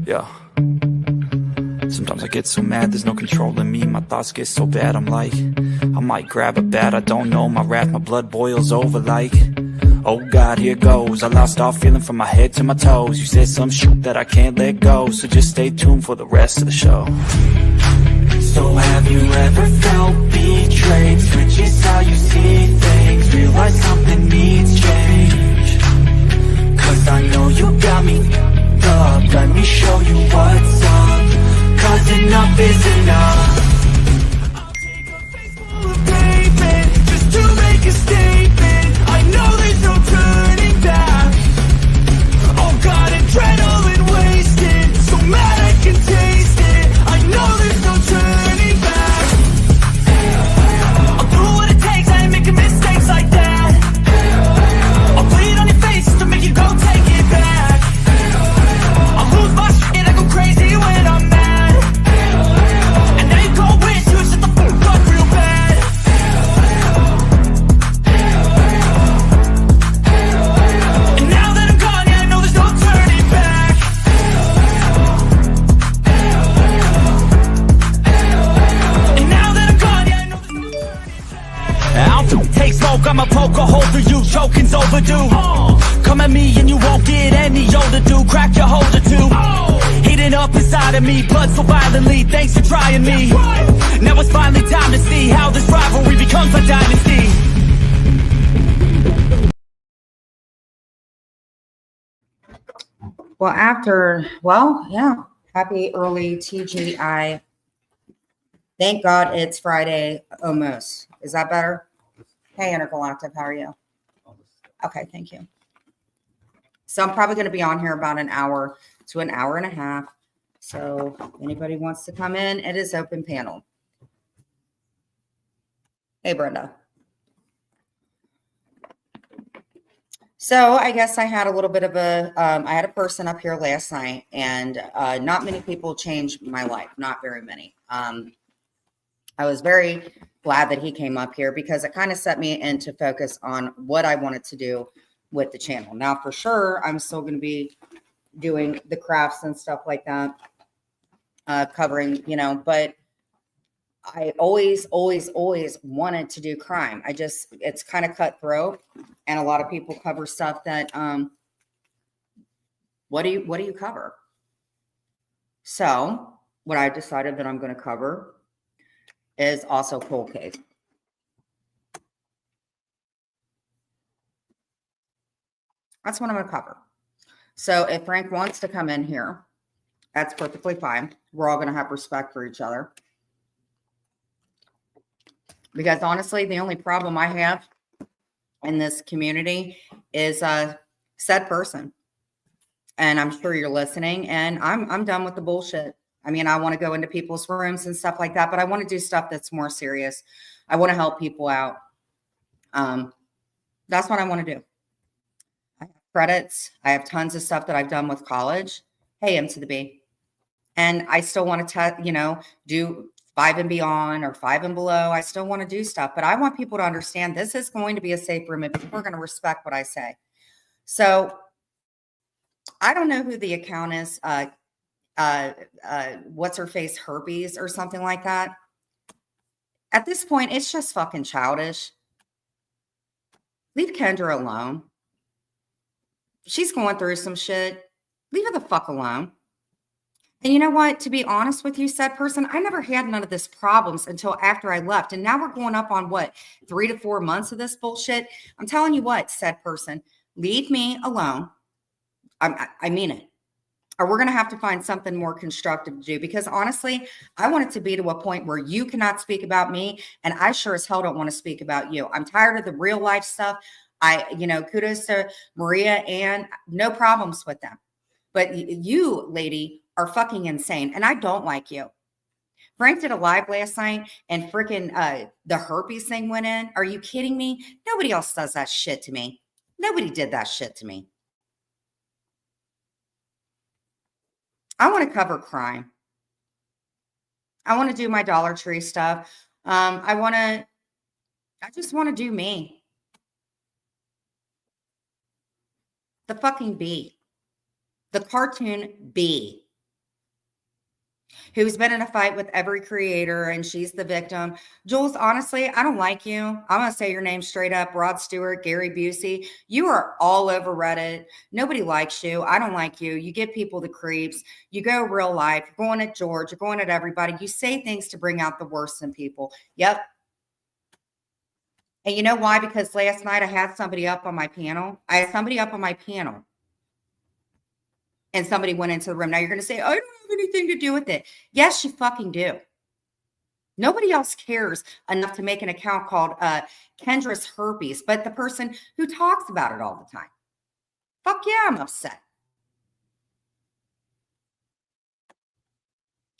Yeah. Sometimes I get so mad, there's no controlling me. My thoughts get so bad, I'm like, I might grab a bat, I don't know. My wrath, my blood boils over like, oh God, here goes. I lost all feeling from my head to my toes. You said some shit that I can't let go, so just stay tuned for the rest of the show. So have you ever felt betrayed? Switches how you see things, realize something needs change. Cause I know you got me up, let me show you what's up. Cause enough is enough. I'll take a face full of pavement just to make a statement. I know there's no turning back. Oh God, adrenaline wasted, so mad I can taste it. I know there's no turning back. I'll do what it takes, I ain't making mistakes like that. I'll bleed on your face to make you go take it back. I'll lose my shit, I go crazy when I'm mad. And now you go wish you shut the fuck up real bad. And now that I'm gone, yeah, I know there's no turning back. And now that I'm gone, yeah, I know there's no turning back. I'll take smoke, I'ma poke a hole through you, choking's overdue. Come at me and you won't get any older, dude. Crack your holder too. Heating up inside of me, blood so violently. Thanks for trying me. Now it's finally time to see how this rivalry becomes a dynasty. Well, yeah. Happy early TGI. Thank God it's Friday almost. Is that better? Hey, Intergalactic, how are you? Okay, thank you. So I'm probably going to be on here about an hour to an hour and a half. So if anybody wants to come in, it is open panel. Hey, Brenda. So I guess I had a little bit of I had a person up here last night, and not many people changed my life. Not very many. I was very glad that he came up here because it kind of set me into focus on what I wanted to do with the channel. Now, for sure, I'm still going to be doing the crafts and stuff like that, covering, but I always wanted to do crime. It's kind of cutthroat, and a lot of people cover stuff that, what do you cover? So what I decided that I'm going to cover is also cold case. That's what I'm going to cover. So if Frank wants to come in here, that's perfectly fine. We're all going to have respect for each other. Because honestly, the only problem I have in this community is said person. And I'm sure you're listening, and I'm done with the bullshit. I mean, I want to go into people's rooms and stuff like that, but I want to do stuff that's more serious. I want to help people out. That's what I want to do. I have credits. I have tons of stuff that I've done with college. Hey, M to the B. And I still want to, do 5 and beyond or 5 and below. I still want to do stuff, but I want people to understand this is going to be a safe room and people are going to respect what I say. So I don't know who the account is. What's her face, herpes or something like that. At this point, it's just fucking childish. Leave Kendra alone. She's going through some shit. Leave her the fuck alone. And you know what? To be honest with you, said person, I never had none of this problems until after I left. And now we're going up on what, 3 to 4 months of this bullshit. I'm telling you what, said person, leave me alone. I mean it. Or we're going to have to find something more constructive to do, because honestly, I want it to be to a point where you cannot speak about me. And I sure as hell don't want to speak about you. I'm tired of the real life stuff. Kudos to Maria and no problems with them. But you, lady, are fucking insane. And I don't like you. Frank did a live last night and freaking the herpes thing went in. Are you kidding me? Nobody else does that shit to me. Nobody did that shit to me. I want to cover crime. I want to do my Dollar Tree stuff. I just want to do me. The fucking bee. The cartoon bee. who's been in a fight with every creator and she's the victim. Jules, honestly, I don't like you. I'm going to say your name straight up. Rod Stewart, Gary Busey, you are all over Reddit. Nobody likes you. I don't like you. You give people the creeps. You go real life. You're going at George. You're going at everybody. You say things to bring out the worst in people. Yep. And you know why? Because last night I had somebody up on my panel. And somebody went into the room. Now you're going to say, I don't have anything to do with it. Yes, you fucking do. Nobody else cares enough to make an account called Kendra's Herpes, but the person who talks about it all the time. Fuck yeah, I'm upset.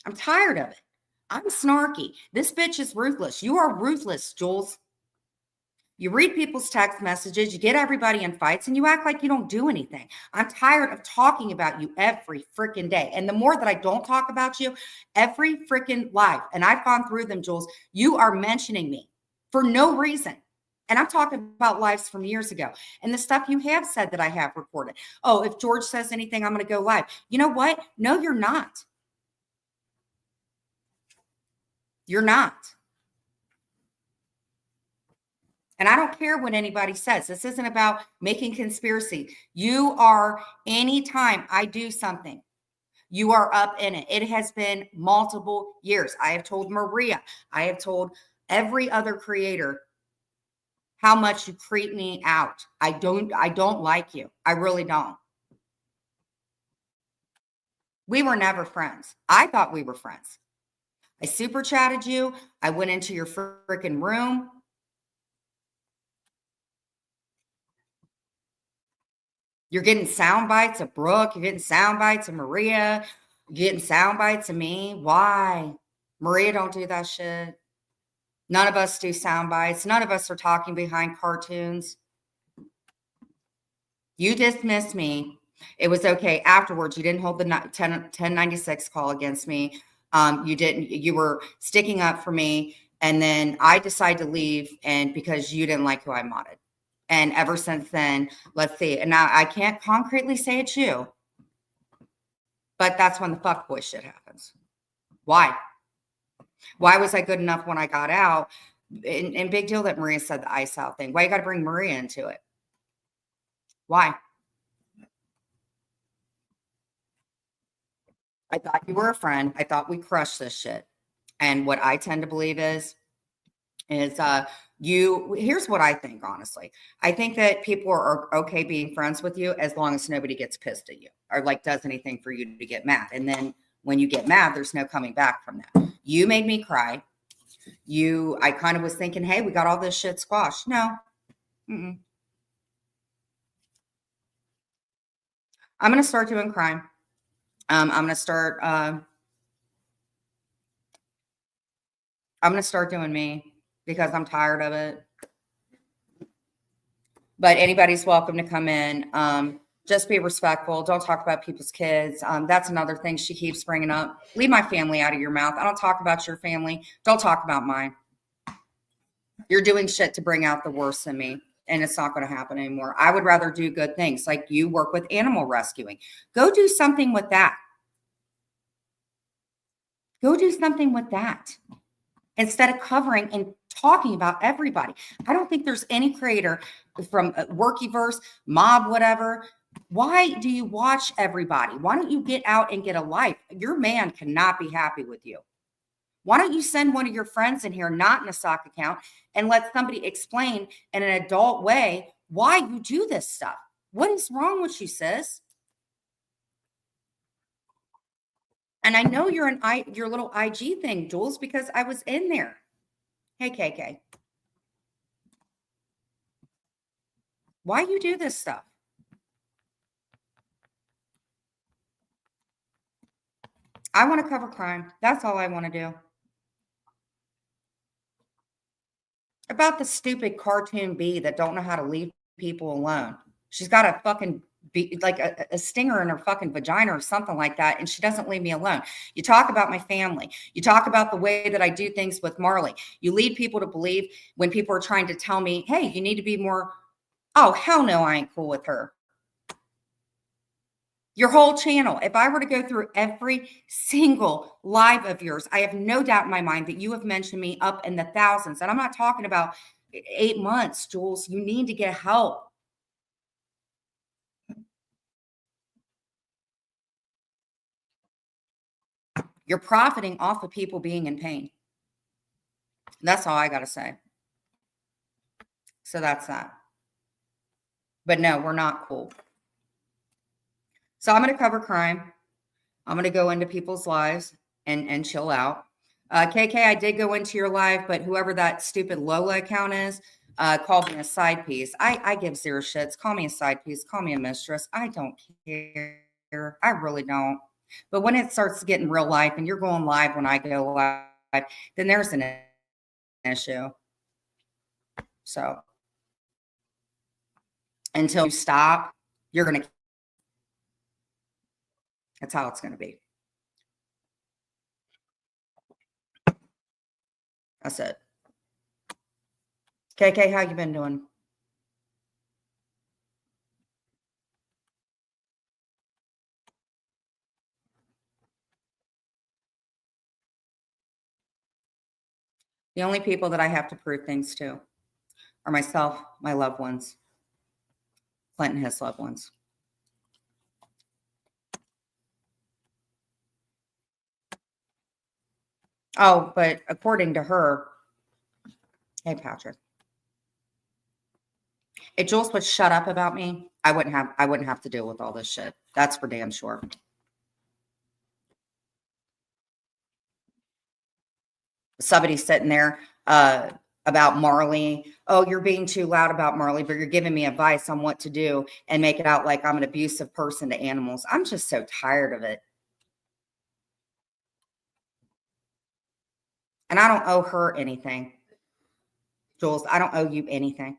I'm tired of it. I'm snarky. This bitch is ruthless. You are ruthless, Jules. You read people's text messages, you get everybody in fights, and you act like you don't do anything. I'm tired of talking about you every freaking day. And the more that I don't talk about you, every freaking live, and I've gone through them, Jules, you are mentioning me for no reason. And I'm talking about lives from years ago. And the stuff you have said that I have recorded. Oh, if George says anything, I'm going to go live. You know what? No, you're not. You're not. And I don't care what anybody says. This isn't about making conspiracy. You are, anytime I do something, you are up in it. It has been multiple years. I have told Maria, I have told every other creator how much you creep me out. I don't like you. I really don't. We were never friends. I thought we were friends. I super chatted you. I went into your freaking room. You're getting sound bites of Brooke. You're getting sound bites of Maria. You're getting sound bites of me. Why? Maria don't do that shit. None of us do sound bites. None of us are talking behind cartoons. You dismissed me. It was okay. Afterwards, you didn't hold the 1096 call against me. You didn't. You were sticking up for me. And then I decided to leave, and because you didn't like who I modded. And ever since then, let's see. And now I can't concretely say it's you, but that's when the fuckboy shit happens. Why? Why was I good enough when I got out? And big deal that Maria said the ice out thing. Why you got to bring Maria into it? Why? I thought you were a friend. I thought we crushed this shit. And what I tend to believe is here's what I think, honestly. I think that people are okay being friends with you as long as nobody gets pissed at you or like does anything for you to get mad. And then when you get mad, there's no coming back from that. You made me cry. I kind of was thinking, hey, we got all this shit squashed. No. Mm-mm. I'm going to start doing crime. I'm going to start doing me because I'm tired of it. But anybody's welcome to come in. Just be respectful. Don't talk about people's kids. That's another thing she keeps bringing up. Leave my family out of your mouth. I don't talk about your family. Don't talk about mine. You're doing shit to bring out the worst in me, and it's not going to happen anymore. I would rather do good things, like you work with animal rescuing. Go do something with that. Go do something with that instead of covering and talking about everybody. I don't think there's any creator from Workyverse, Mob, whatever. Why do you watch everybody? Why don't you get out and get a life? Your man cannot be happy with you. Why don't you send one of your friends in here, not in a sock account, and let somebody explain in an adult way why you do this stuff? What is wrong with you, sis? And I know you're your little IG thing, Jules, because I was in there. Hey, KK. Why you do this stuff? I want to cover crime. That's all I want to do. About the stupid cartoon bee that don't know how to leave people alone. She's got a fucking like a stinger in her fucking vagina or something like that, and she doesn't leave me alone. You talk about my family. You talk about the way that I do things with Marley. You lead people to believe when people are trying to tell me, hey, you need to be more. Oh, hell no, I ain't cool with her. Your whole channel. If I were to go through every single live of yours, I have no doubt in my mind that you have mentioned me up in the thousands. And I'm not talking about 8 months, Jules. You need to get help. You're profiting off of people being in pain. That's all I got to say. So that's that. But no, we're not cool. So I'm going to cover crime. I'm going to go into people's lives and chill out. KK, I did go into your live, but whoever that stupid Lola account is called me a side piece. I give zero shits. Call me a side piece. Call me a mistress. I don't care. I really don't. But when it starts getting real life and you're going live when I go live, then there's an issue. So until you stop, you're going to. That's how it's going to be. That's it. KK, how you been doing? The only people that I have to prove things to are myself, my loved ones, Clint and his loved ones. Oh, but according to her, hey, Patrick, if Jules would shut up about me, I wouldn't have to deal with all this shit. That's for damn sure. Somebody sitting there about Marley. Oh, you're being too loud about Marley, but you're giving me advice on what to do and make it out like I'm an abusive person to animals. I'm just so tired of it. And I don't owe her anything. Jules, I don't owe you anything.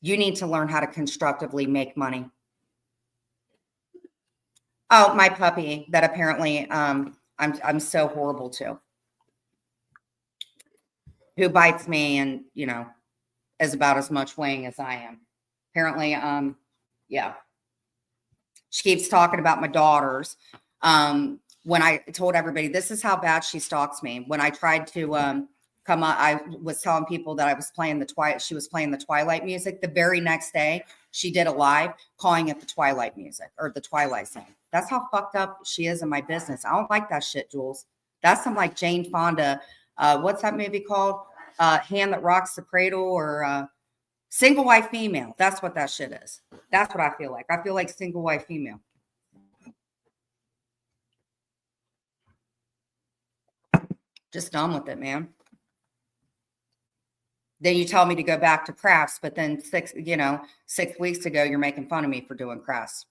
You need to learn how to constructively make money. Oh, my puppy that apparently I'm so horrible to. Who bites me and, you know, is about as much weighing as I am. Apparently, yeah. She keeps talking about my daughters. When I told everybody, this is how bad she stalks me. When I tried to come up, I was telling people that I was playing she was playing the Twilight music. The very next day, she did a live calling it the Twilight music or the Twilight song. That's how fucked up she is in my business. I don't like that shit, Jules. That's some like Jane Fonda. What's that movie called? Hand That Rocks the Cradle or Single White Female. That's what that shit is. That's what I feel like. I feel like single white female. Just done with it, man. Then you tell me to go back to crafts, but then 6 weeks ago, you're making fun of me for doing crafts.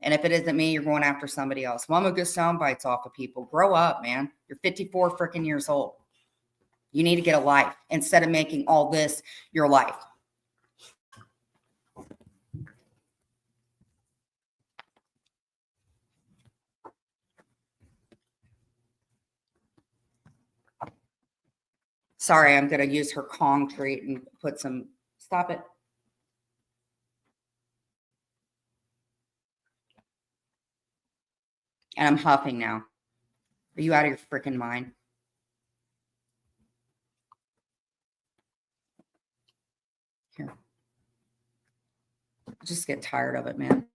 And if it isn't me, you're going after somebody else. Well, I'm gonna get sound bites off of people. Grow up, man. You're 54 freaking years old. You need to get a life instead of making all this your life. Sorry, I'm going to use her Kong treat and put some, stop it. And I'm huffing now. Are you out of your freaking mind? Here. I just get tired of it, man.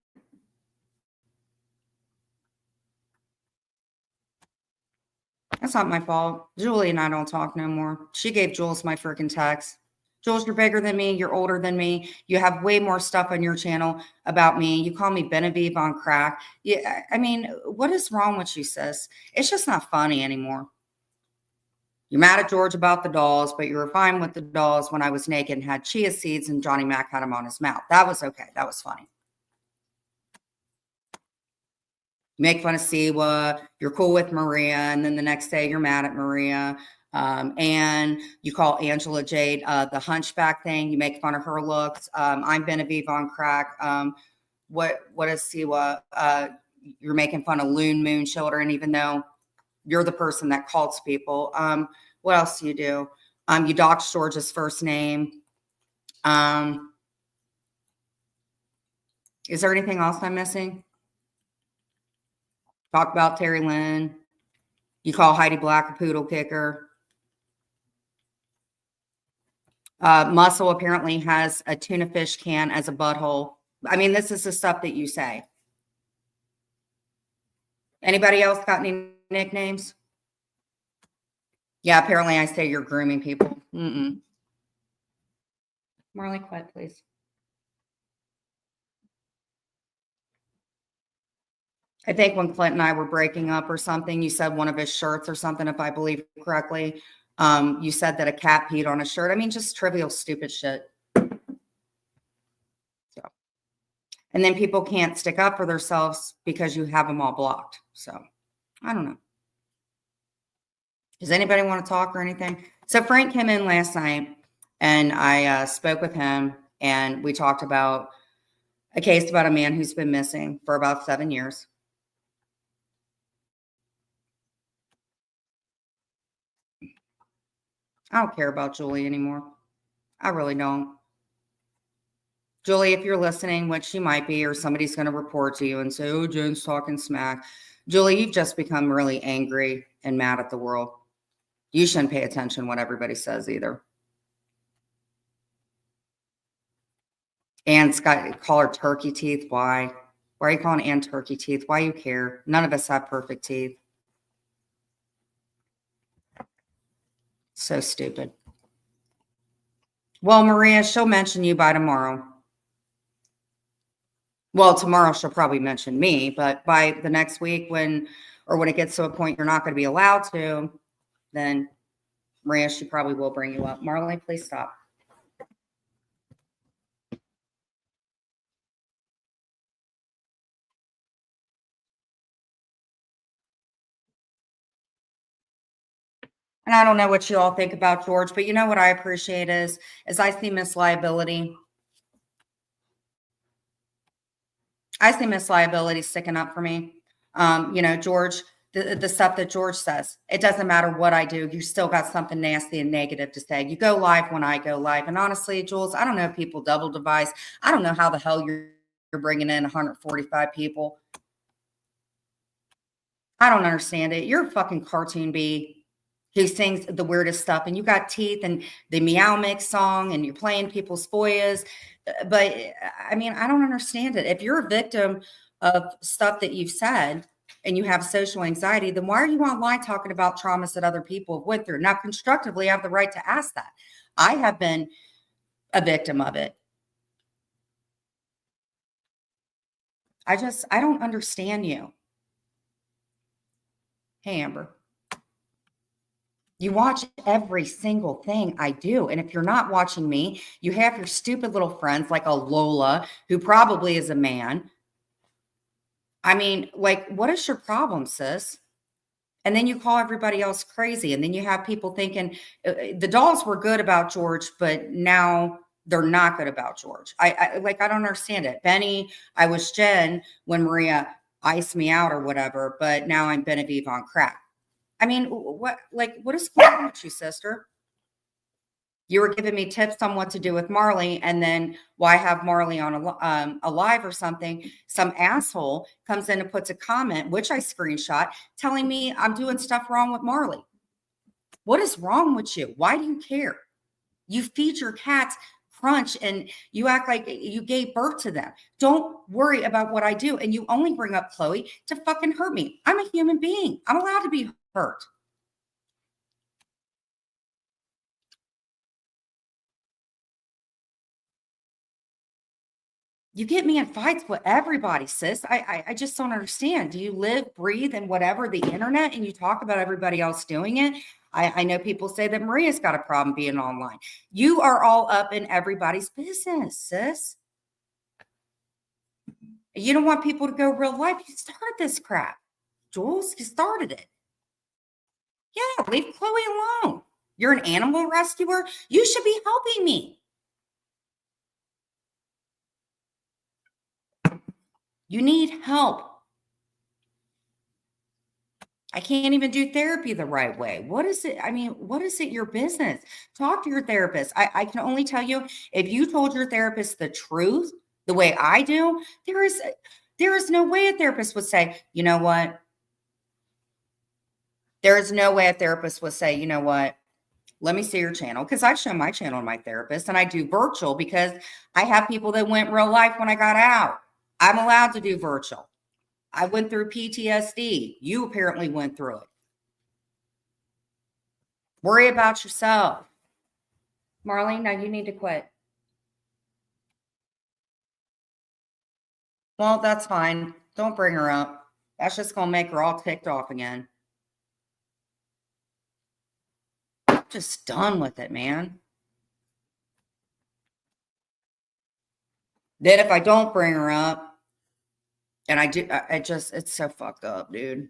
That's not my fault. Julie and I don't talk no more. She gave Jules my freaking text. Jules, you're bigger than me. You're older than me. You have way more stuff on your channel about me. You call me Benevieve on crack. Yeah, I mean, what is wrong with you, sis? It's just not funny anymore. You're mad at George about the dolls, but you were fine with the dolls when I was naked and had chia seeds and Johnny Mac had them on his mouth. That was okay. That was funny. You make fun of Siwa. You're cool with Maria. And then the next day you're mad at Maria. And you call Angela Jade the hunchback thing. You make fun of her looks. I'm Benevieve on crack. What is Siwa? You're making fun of Loon Moon Children, even though you're the person that calls people. What else do? You dox George's first name. Is there anything else I'm missing? Talk about Terry Lynn. You call Heidi Black a poodle kicker. Muscle apparently has a tuna fish can as a butthole. I mean, this is the stuff that you say. Anybody else got any nicknames? Yeah, apparently I say you're grooming people. Marley, quiet, please. I think when Clint and I were breaking up or something, you said one of his shirts or something, if I believe correctly. You said that a cat peed on a shirt. I mean, just trivial, stupid shit. So, and then people can't stick up for themselves because you have them all blocked. So, I don't know. Does anybody want to talk or anything? So Frank came in last night and I spoke with him and we talked about a case about a man who's been missing for about 7 years. I don't care about Julie anymore. I really don't. Julie, if you're listening, which she might be, or somebody's going to report to you and say, oh, Jen's talking smack. Julie, you've just become really angry and mad at the world. You shouldn't pay attention to what everybody says either. Anne's call her turkey teeth. Why? Why are you calling Anne turkey teeth? Why you care? None of us have perfect teeth. So stupid. Well, Maria, she'll mention you by tomorrow. Well, tomorrow she'll probably mention me, but by the next week when it gets to a point you're not going to be allowed to, then Maria, she probably will bring you up. Marley, please stop. And I don't know what you all think about George, but you know what I appreciate is I see Miss Liability. I see Miss Liability sticking up for me. George, the stuff that George says, it doesn't matter what I do. You still got something nasty and negative to say. You go live when I go live. And honestly, Jules, I don't know if people double device. I don't know how the hell you're bringing in 145 people. I don't understand it. You're a fucking cartoon bee who sings the weirdest stuff, and you got teeth and the Meow Mix song, and you're playing people's foyas. But I mean, I don't understand it. If you're a victim of stuff that you've said and you have social anxiety, then why are you online talking about traumas that other people have went through? Now, constructively, I have the right to ask that. I have been a victim of it. I don't understand you. Hey, Amber. You watch every single thing I do. And if you're not watching me, you have your stupid little friends like a Lola, who probably is a man. I mean, like, what is your problem, sis? And then you call everybody else crazy. And then you have people thinking the dolls were good about George, but now they're not good about George. I don't understand it. Benny, I was Jen when Maria iced me out or whatever, but now I'm Benevieve on crack. I mean, what is going on with you, sister? You were giving me tips on what to do with Marley, and then why have Marley on a live or something? Some asshole comes in and puts a comment, which I screenshot, telling me I'm doing stuff wrong with Marley. What is wrong with you? Why do you care? You feed your cats crunch and you act like you gave birth to them. Don't worry about what I do. And you only bring up Chloe to fucking hurt me. I'm a human being. I'm allowed to be hurt. You get me in fights with everybody, sis. I just don't understand. Do you live, breathe, and whatever the internet, and you talk about everybody else doing it? I know people say that Maria's got a problem being online. You are all up in everybody's business, sis. You don't want people to go real life. You started this crap, Jules. You started it. Yeah, leave Chloe alone. You're an animal rescuer. You should be helping me. You need help. I can't even do therapy the right way. What is it? I mean, what is it your business? Talk to your therapist. I can only tell you, if you told your therapist the truth, the way I do, there is no way a therapist would say, you know what? There is no way a therapist would say, you know what, let me see your channel. Because I show my channel to my therapist, and I do virtual because I have people that went real life when I got out. I'm allowed to do virtual. I went through PTSD. You apparently went through it. Worry about yourself. Marlene, now you need to quit. Well, that's fine. Don't bring her up. That's just going to make her all ticked off again. I'm just done with it, man. Then if I don't bring her up, and I do, it's so fucked up, dude.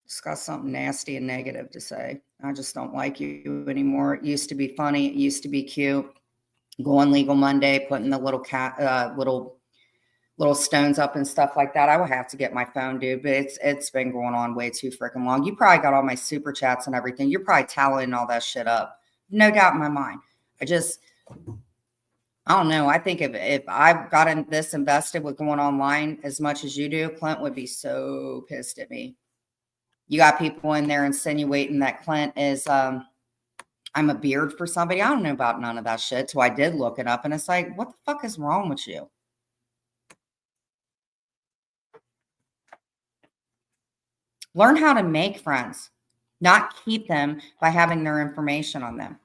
It's got something nasty and negative to say. I just don't like you anymore. It used to be funny. It used to be cute. Go on Legal Monday, putting the little little stones up and stuff like that. I will have to get my phone, dude. But it's been going on way too freaking long. You probably got all my super chats and everything. You're probably tallying all that shit up. No doubt in my mind. I don't know. I think if I've gotten this invested with going online as much as you do, Clint would be so pissed at me. You got people in there insinuating that Clint is I'm a beard for somebody. I don't know about none of that shit. So I did look it up, and it's like, what the fuck is wrong with you? Learn how to make friends, not keep them by having their information on them.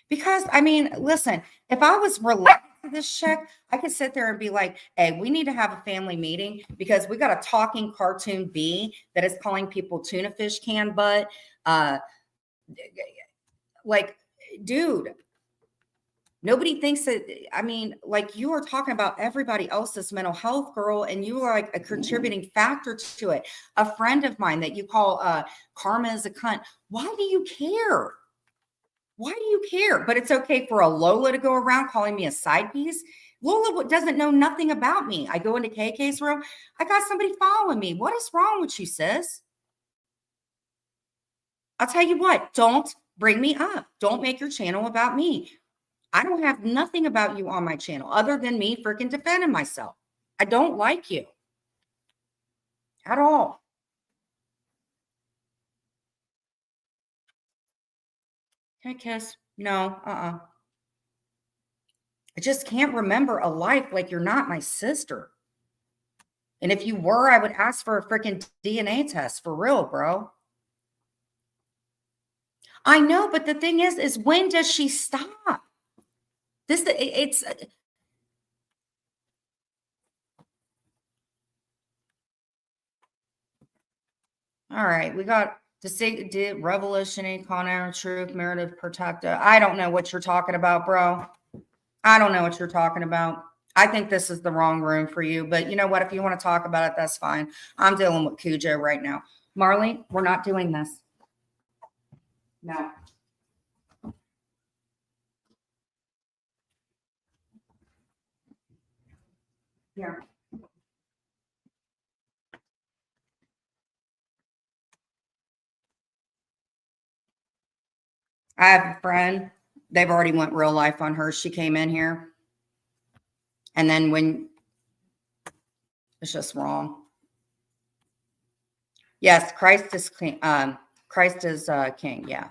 Because, I mean, listen, if I was related to this chick, I could sit there and be like, hey, we need to have a family meeting because we got a talking cartoon bee that is calling people tuna fish can butt. Like, dude, nobody thinks that, I mean, like you are talking about everybody else's mental health, girl, and you are like a contributing factor to it. A friend of mine that you call karma is a cunt. Why do you care? Why do you care? But it's okay for a Lola to go around calling me a side piece. Lola doesn't know nothing about me. I go into KK's room. I got somebody following me. What is wrong with you, sis? I'll tell you what, don't bring me up. Don't make your channel about me. I don't have nothing about you on my channel other than me freaking defending myself. I don't like you at all. Hey, kiss. No, I just can't remember a life like you're not my sister. And if you were, I would ask for a freaking DNA test for real, bro. I know, but the thing is when does she stop? It's all right. We got the revolutionary Connor truth, Meredith Protecta. I don't know what you're talking about, bro. I don't know what you're talking about. I think this is the wrong room for you. But you know what? If you want to talk about it, that's fine. I'm dealing with Cujo right now. Marley, we're not doing this. No. Here. I have a friend. They've already went real life on her. She came in here. And then when it's just wrong. Yes, Christ is king. Christ is king. Yeah.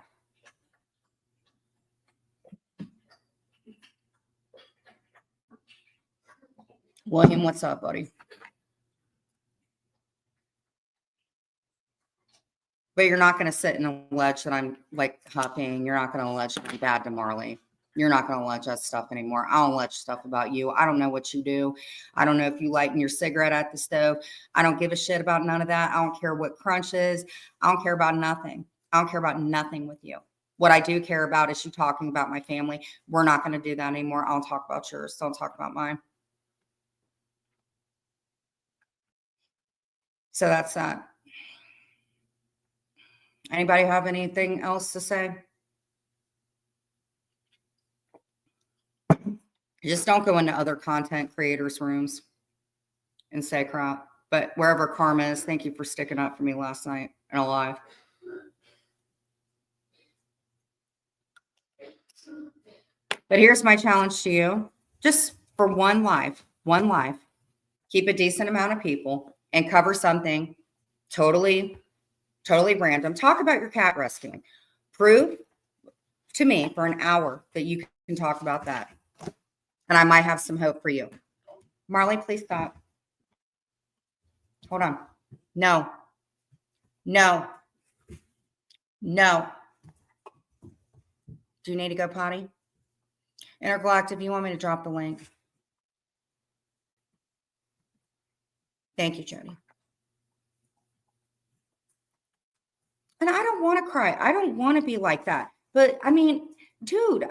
William, what's up, buddy? But you're not going to sit and allege that I'm like hopping. You're not going to allege that I'm bad to Marley. You're not going to allege that stuff anymore. I don't allege stuff about you. I don't know what you do. I don't know if you lighten your cigarette at the stove. I don't give a shit about none of that. I don't care what crunch is. I don't care about nothing. I don't care about nothing with you. What I do care about is you talking about my family. We're not going to do that anymore. I'll talk about yours. Don't talk about mine. So that's that. Anybody have anything else to say? Just don't go into other content creators' rooms and say crap. But wherever karma is, thank you for sticking up for me last night and alive. But here's my challenge to you. Just for one life, keep a decent amount of people and cover something totally random. Talk about your cat rescuing. Prove to me for an hour that you can talk about that. And I might have some hope for you. Marley, please stop. Hold on. No. Do you need to go potty? Intergalactic, you want me to drop the link? Thank you, Jody. And I don't want to cry. I don't want to be like that. But I mean, dude,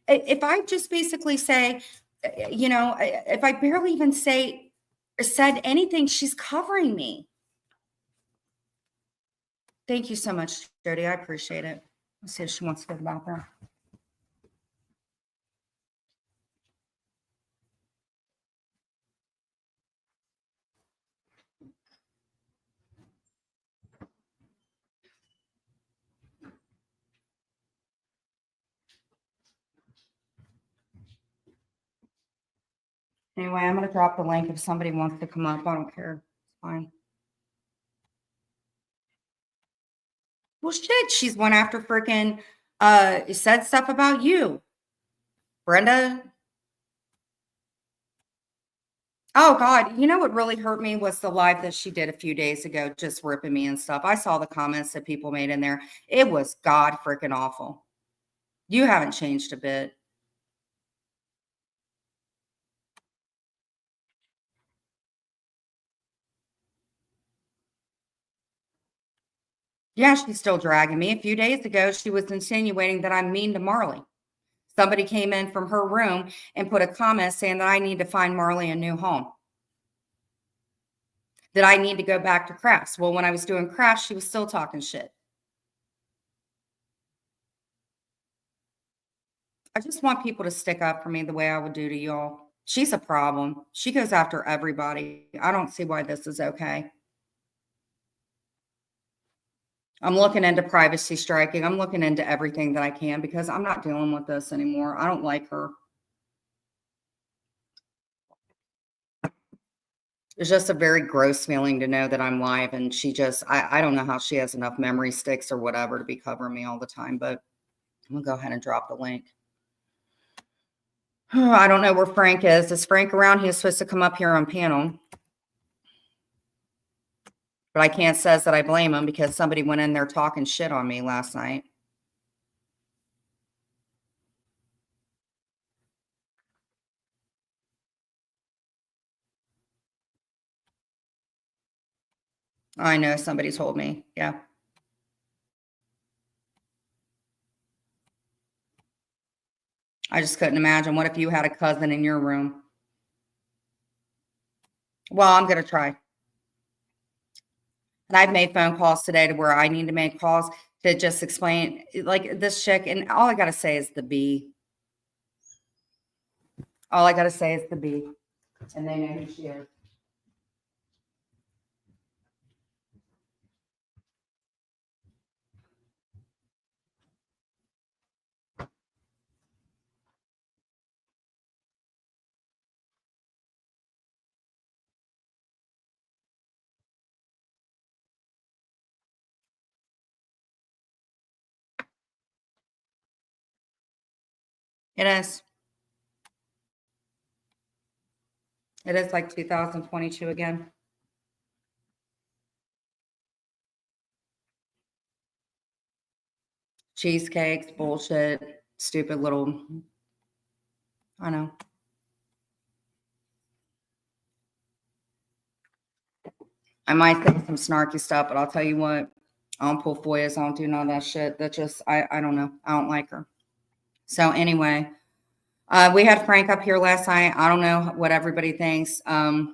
if I just basically say, if I barely even said anything, she's covering me. Thank you so much, Jody. I appreciate it. Let's see if she wants to go to the bathroom. Anyway, I'm going to drop the link if somebody wants to come up. I don't care. It's fine. Well, shit, she's went after freaking, said stuff about you. Brenda. Oh, God. You know what really hurt me was the live that she did a few days ago, just ripping me and stuff. I saw the comments that people made in there. It was God freaking awful. You haven't changed a bit. Yeah, she's still dragging me. A few days ago, she was insinuating that I'm mean to Marley. Somebody came in from her room and put a comment saying that I need to find Marley a new home. That I need to go back to crafts. Well, when I was doing crafts, she was still talking shit. I just want people to stick up for me the way I would do to y'all. She's a problem. She goes after everybody. I don't see why this is okay. I'm looking into privacy striking. I'm looking into everything that I can because I'm not dealing with this anymore. I don't like her. It's just a very gross feeling to know that I'm live and she just, I don't know how she has enough memory sticks or whatever to be covering me all the time, but I'm going to go ahead and drop the link. I don't know where Frank is. Is Frank around? He was supposed to come up here on panel. But I can't say that I blame him because somebody went in there talking shit on me last night. I know somebody told me. Yeah. I just couldn't imagine. What if you had a cousin in your room? Well, I'm going to try. And I've made phone calls today to where I need to make calls to just explain like this chick. And all I got to say is the B. All I got to say is the B. And they know who she is. It is. It is like 2022 again. Cheesecakes, bullshit, stupid little, I know. I might say some snarky stuff, but I'll tell you what, I don't pull FOIAs. I don't do none of that shit. That just, I don't know. I don't like her. So anyway, we had Frank up here last night. I don't know what everybody thinks. I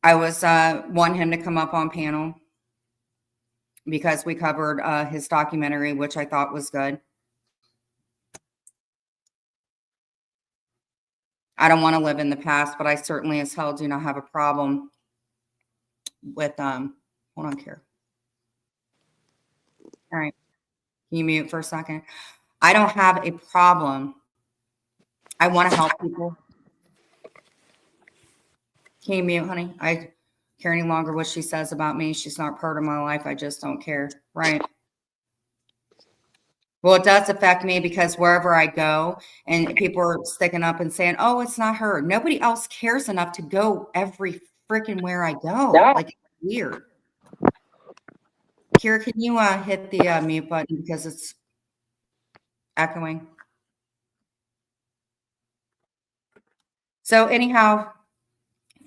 was wanting him to come up on panel because we covered his documentary, which I thought was good. I don't want to live in the past, but I certainly as hell do not have a problem with, hold on, Kara. All right. Can you mute for a second? I don't have a problem. I want to help people. Can you mute, honey? I care any longer what she says about me. She's not part of my life. I just don't care. Right. Well, it does affect me because wherever I go and people are sticking up and saying, oh, it's not her. Nobody else cares enough to go every freaking where I go. Like, it's weird. Kira, can you hit the mute button because it's echoing? So anyhow,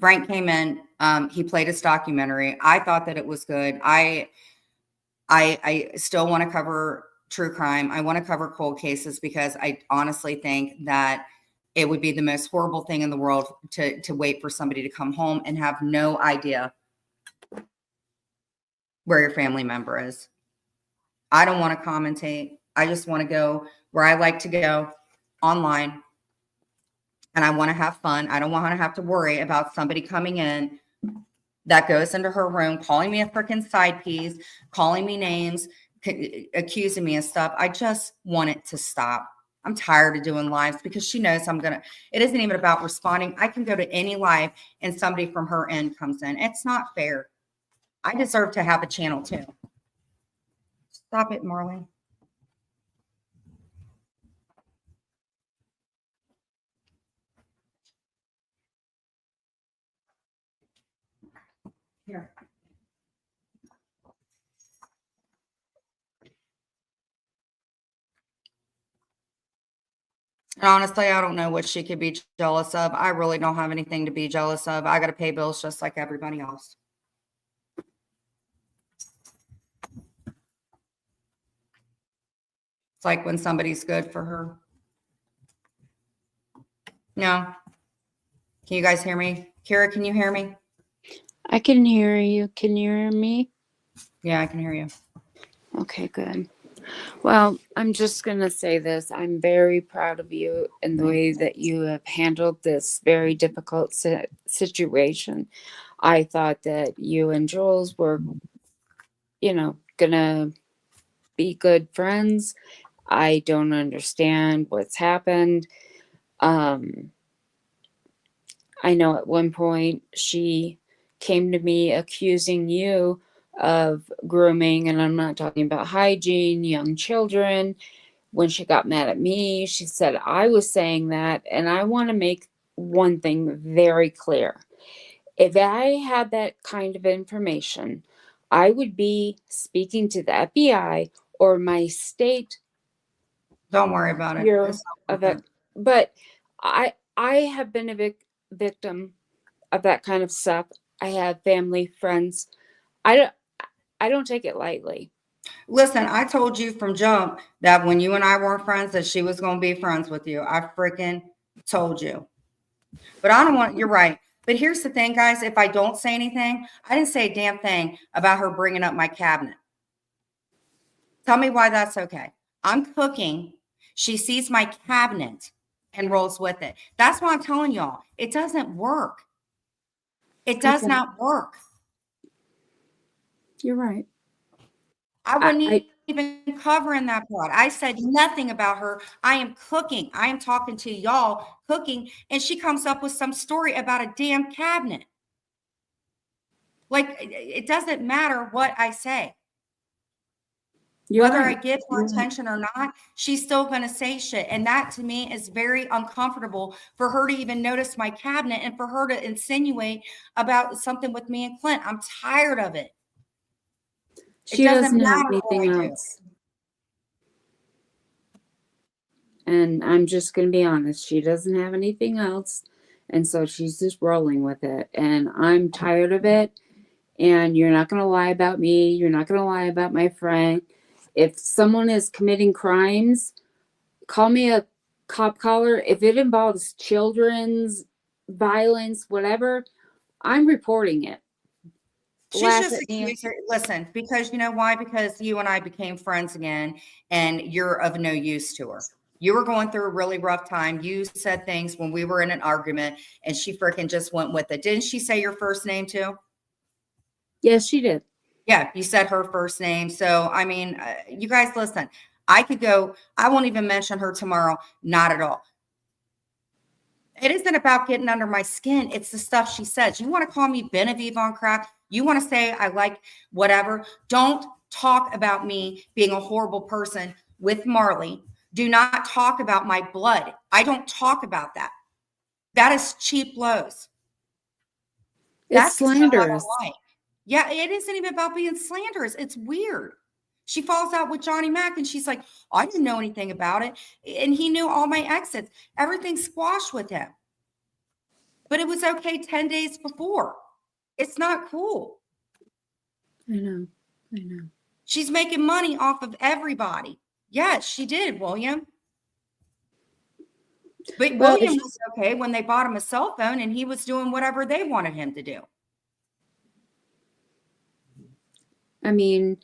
Frank came in. He played his documentary. I thought that it was good. I still want to cover true crime. I want to cover cold cases because I honestly think that it would be the most horrible thing in the world to wait for somebody to come home and have no idea where your family member is. I don't want to commentate. I just want to go where I like to go, online. And I want to have fun. I don't want to have to worry about somebody coming in that goes into her room, calling me a freaking side piece, calling me names, accusing me of stuff. I just want it to stop. I'm tired of doing lives because she knows it isn't even about responding. I can go to any live and somebody from her end comes in. It's not fair. I deserve to have a channel too. Stop it, Marlene. Here. And honestly, I don't know what she could be jealous of. I really don't have anything to be jealous of. I got to pay bills just like everybody else. It's like when somebody's good for her. No. Can you guys hear me? Kira, can you hear me? I can hear you. Can you hear me? Yeah, I can hear you. Okay, good. Well, I'm just going to say this. I'm very proud of you and the way that you have handled this very difficult situation. I thought that you and Jules were, going to be good friends. I don't understand what's happened. I know at one point she came to me accusing you of grooming, and I'm not talking about hygiene, young children. When she got mad at me, she said I was saying that, and I want to make one thing very clear. If I had that kind of information, I would be speaking to the FBI or my state. Don't worry about it. But I have been a victim of that kind of stuff. I have family, friends. I don't take it lightly. Listen, I told you from jump that when you and I weren't friends, that she was going to be friends with you. I freaking told you. But I don't want, you're right. But here's the thing, guys. If I don't say anything, I didn't say a damn thing about her bringing up my cabinet. Tell me why that's okay. I'm cooking. She sees my cabinet and rolls with it. That's why I'm telling y'all. It doesn't work. It does not work. You're right. I wouldn't even cover in that part. I said nothing about her. I am cooking. I am talking to y'all cooking. And she comes up with some story about a damn cabinet. Like, it doesn't matter what I say. Whether I give her attention or not, she's still going to say shit. And that to me is very uncomfortable for her to even notice my cabinet and for her to insinuate about something with me and Clint. I'm tired of it. She doesn't have anything else. And I'm just going to be honest. She doesn't have anything else. And so she's just rolling with it. And I'm tired of it. And you're not going to lie about me. You're not going to lie about my friend. If someone is committing crimes, call me a cop caller. If it involves children's violence, whatever, I'm reporting it. She's just accused her. Listen, because you know why? Because you and I became friends again, and you're of no use to her. You were going through a really rough time. You said things when we were in an argument, and she freaking just went with it. Didn't she say your first name too? Yes, she did. Yeah, you said her first name. So, I mean, you guys listen. I could go, I won't even mention her tomorrow. Not at all. It isn't about getting under my skin. It's the stuff she says. You want to call me Benevieve on crack? You want to say I like whatever? Don't talk about me being a horrible person with Marley. Do not talk about my blood. I don't talk about that. That is cheap blows. It's That's the stuff I don't slanderous. like. Yeah, it isn't even about being slanderous. It's weird. She falls out with Johnny Mac and she's like, I didn't know anything about it. And he knew all my exits. Everything squashed with him. But it was okay 10 days before. It's not cool. I know. I know. She's making money off of everybody. Yes, she did, William. But Well, William was okay when they bought him a cell phone and he was doing whatever they wanted him to do. I mean,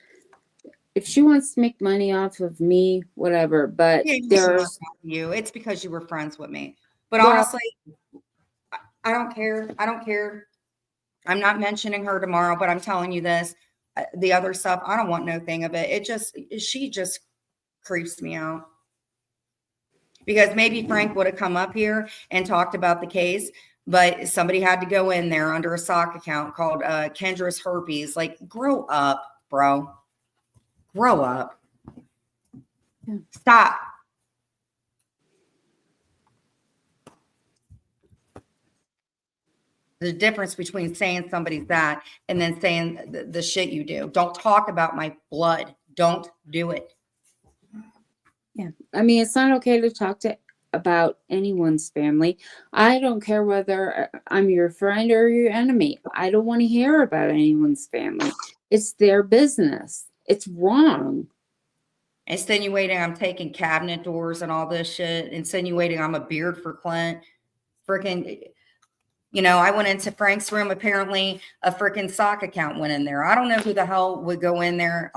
if she wants to make money off of me, whatever. But Yeah, there's you. It's because you were friends with me. But well, honestly, I don't care. I don't care. I'm not mentioning her tomorrow, but I'm telling you this. The other stuff, I don't want no thing of it. She just creeps me out. Because maybe Frank would have come up here and talked about the case, but somebody had to go in there under a sock account called Kendra's Herpes. Like, grow up, bro. Grow up. Yeah. Stop. The difference between saying somebody's that and then saying the shit you do. Don't talk about my blood. Don't do it. yeah. I mean, it's not okay to talk about anyone's family. I don't care whether I'm your friend or your enemy. I don't want to hear about anyone's family. It's their business. It's wrong. Insinuating I'm taking cabinet doors and all this shit. Insinuating I'm a beard for Clint. Freaking, I went into Frank's room. Apparently, a freaking sock account went in there. I don't know who the hell would go in there.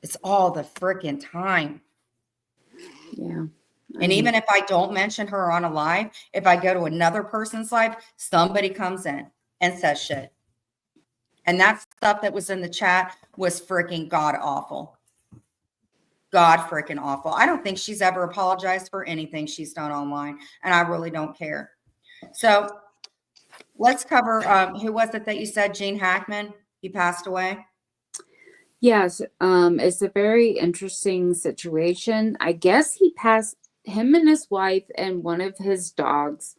It's all the freaking time. Yeah. And even if I don't mention her on a live, if I go to another person's live, somebody comes in and says shit. And that stuff that was in the chat was freaking god awful. God freaking awful. I don't think she's ever apologized for anything she's done online. And I really don't care. So let's cover, who was it that you said? Gene Hackman? He passed away? Yes. It's a very interesting situation. I guess he passed, him and his wife and one of his dogs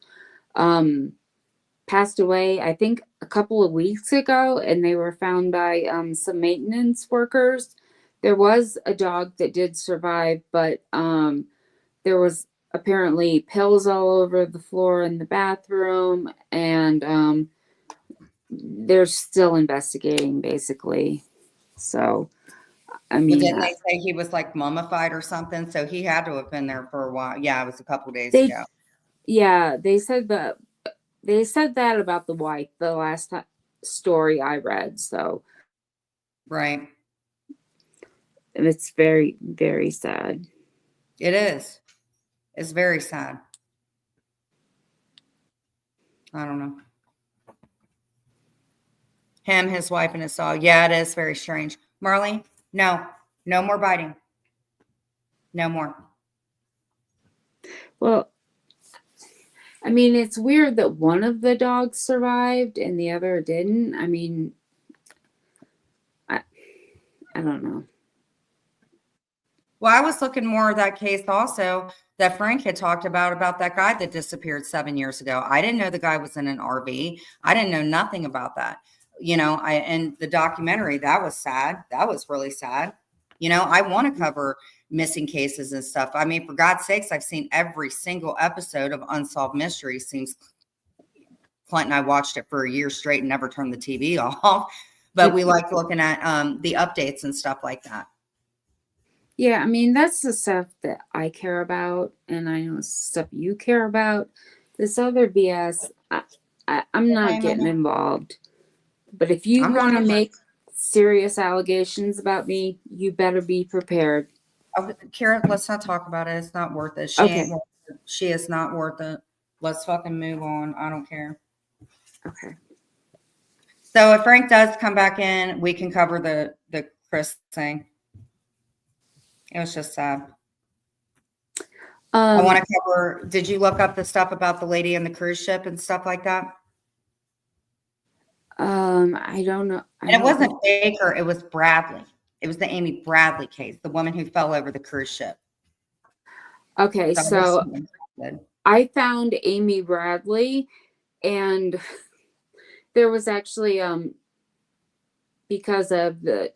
passed away, I think, a couple of weeks ago, and they were found by some maintenance workers. There was a dog that did survive, but there was apparently pills all over the floor in the bathroom, and they're still investigating, basically. So, I mean, Didn't they say he was like mummified or something? So he had to have been there for a while. Yeah, it was a couple days ago. Yeah, they said that about the wife the last story I read. So, Right. it's very, very sad. It is. It's very sad. I don't know. Him, his wife, and his dog. Yeah, it is very strange. Marley, no more biting. No more. Well, I mean, it's weird that one of the dogs survived and the other didn't. I mean, I don't know. Well, I was looking more at that case also that Frank had talked about that guy that disappeared 7 years ago. I didn't know the guy was in an RV. I didn't know nothing about that. And the documentary, that was sad. That was really sad. I want to cover missing cases and stuff. I mean, for God's sakes, I've seen every single episode of Unsolved Mysteries. Seems Clint and I watched it for a year straight and never turned the TV off. But we like looking at the updates and stuff like that. Yeah, I mean, that's the stuff that I care about, and I know it's stuff you care about. This other BS, I'm not getting involved. But if you want to make serious allegations about me, you better be prepared. Okay, Karen, let's not talk about it. It's not worth it. She is not worth it. Let's fucking move on. I don't care. Okay. So if Frank does come back in, we can cover the Chris saying. It was just sad. I Um, want to cover, did you look up the stuff about the lady in the cruise ship and stuff like that? I don't know. I And it don't wasn't know. Baker, it was Bradley. It was the Amy Bradley case, the woman who fell over the cruise ship. Okay, so Good. I found Amy Bradley, and there was actually because of the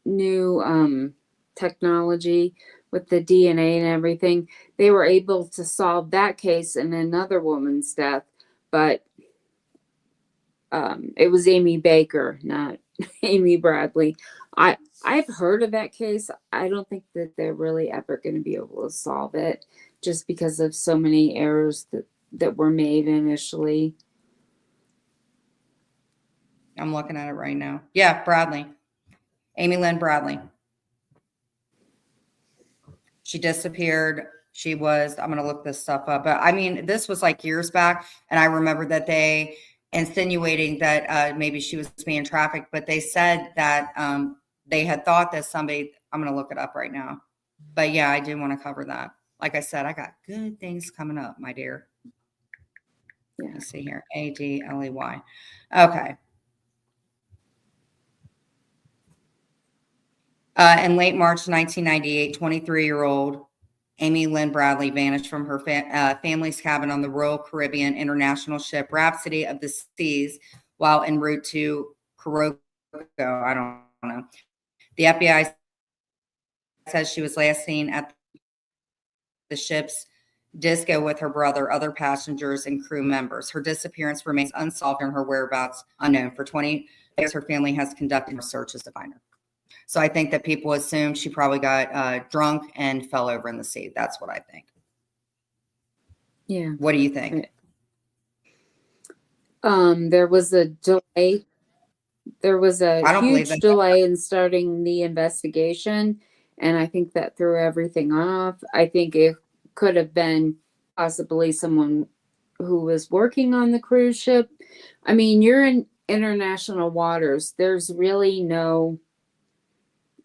new technology with the DNA and everything, they were able to solve that case and another woman's death, but it was Amy Baker, not Amy Bradley. I've heard of that case. I don't think that they're really ever going to be able to solve it, just because of so many errors that were made initially. I'm looking at it right now. Yeah, Bradley. Amy Lynn Bradley. She disappeared. She was, I'm going to look this stuff up. But I mean, this was like years back. And I remember that they insinuating that maybe she was being trafficked, but they said that they had thought that somebody, I'm going to look it up right now. But yeah, I do want to cover that. Like I said, I got good things coming up, my dear. Yeah. Let's see here. Adley. Okay. In late March 1998, 23-year-old Amy Lynn Bradley vanished from her family's cabin on the Royal Caribbean international ship Rhapsody of the Seas while en route to Kuroko. I don't know. The FBI says she was last seen at the ship's disco with her brother, other passengers, and crew members. Her disappearance remains unsolved and her whereabouts unknown. For 20 years, her family has conducted searches to find her. So I think that people assume she probably got drunk and fell over in the sea. That's what I think. Yeah. What do you think? There was a delay. There was a huge delay in starting the investigation, and I think that threw everything off. I think it could have been possibly someone who was working on the cruise ship. I mean, you're in international waters. There's really no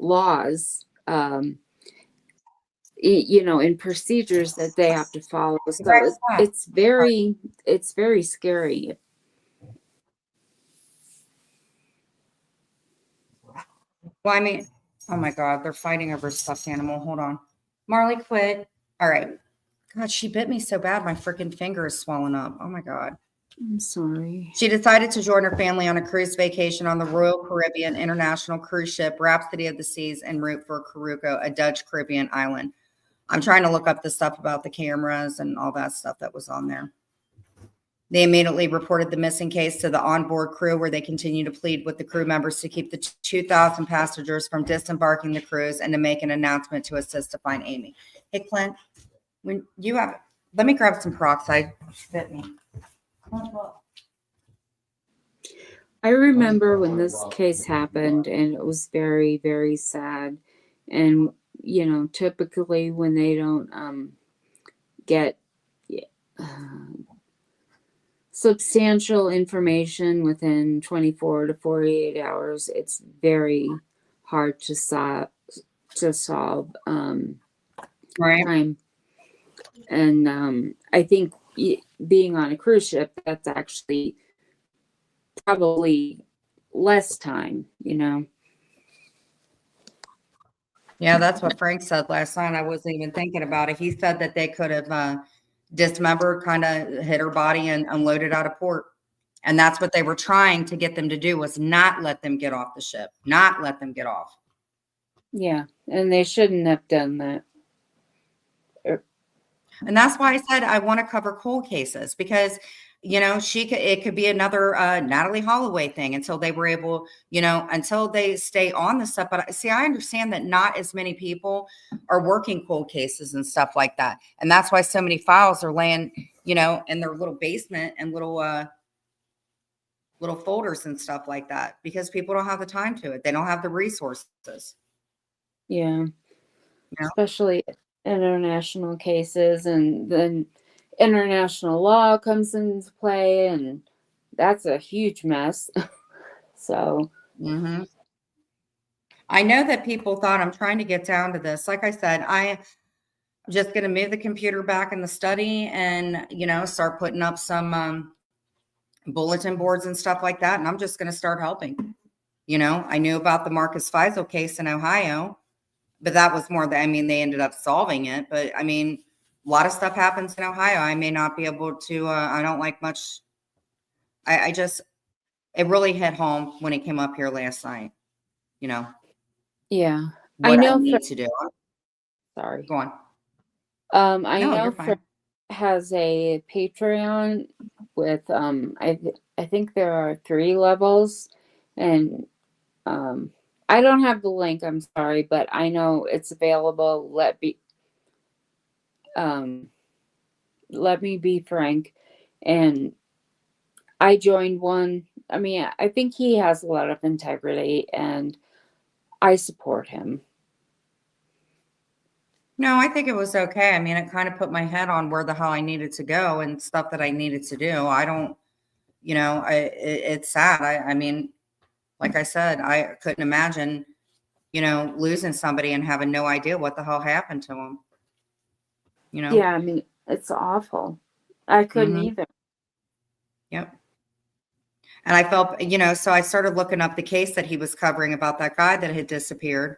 laws, and procedures that they have to follow. So it's very scary. Well, I mean, oh my God, they're fighting over a stuffed animal. Hold on. Marley, quit. All right. God, she bit me so bad. My freaking finger is swollen up. Oh my God. I'm sorry. She decided to join her family on a cruise vacation on the Royal Caribbean International cruise ship Rhapsody of the Seas en route for Kuroko, a Dutch Caribbean island. I'm trying to look up the stuff about the cameras and all that stuff that was on there. They immediately reported the missing case to the onboard crew, where they continue to plead with the crew members to keep the 2,000 passengers from disembarking the cruise and to make an announcement to assist to find Amy. Hey, Clint, when you have, let me grab some peroxide. Bit me. I remember when this case happened, and it was very, very sad. And, typically when they don't get substantial information within 24 to 48 hours, it's very hard to solve crime. And I think being on a cruise ship, that's actually probably less time, Yeah, that's what Frank said last night. I wasn't even thinking about it. He said that they could have dismembered, kind of hit her body and unloaded out of port. And that's what they were trying to get them to do, was not let them get off the ship, not let them get off. Yeah, and they shouldn't have done that. And that's why I said I want to cover cold cases, because it could be another Natalie Holloway thing until they were able, until they stay on the stuff. But see, I understand that not as many people are working cold cases and stuff like that. And that's why so many files are laying, in their little basement and little folders and stuff like that, because people don't have the time to it. They don't have the resources. Yeah. Especially international cases, and then international law comes into play, and that's a huge mess. So I know that people thought I'm trying to get down to this. Like I said, I'm just going to move the computer back in the study and, start putting up some bulletin boards and stuff like that. And I'm just going to start helping. I knew about the Marcus Faisal case in Ohio, but that was more that, they ended up solving it. But a lot of stuff happens in Ohio. I may not be able to, I don't like much. It really hit home when it came up here last night, Yeah. what I need to do. Sorry. Go on. I No, know you're fine. has a Patreon with I think there are 3 levels, and I don't have the link, I'm sorry, but I know it's available. Let me be frank, and I joined one. I think he has a lot of integrity, and I support him. No, I think it was okay. It kind of put my head on where the hell I needed to go and stuff that I needed to do. I don't, it's sad. Like I said, I couldn't imagine, losing somebody and having no idea what the hell happened to them. Yeah, it's awful. I couldn't either. Yep. And I felt, so I started looking up the case that he was covering about that guy that had disappeared.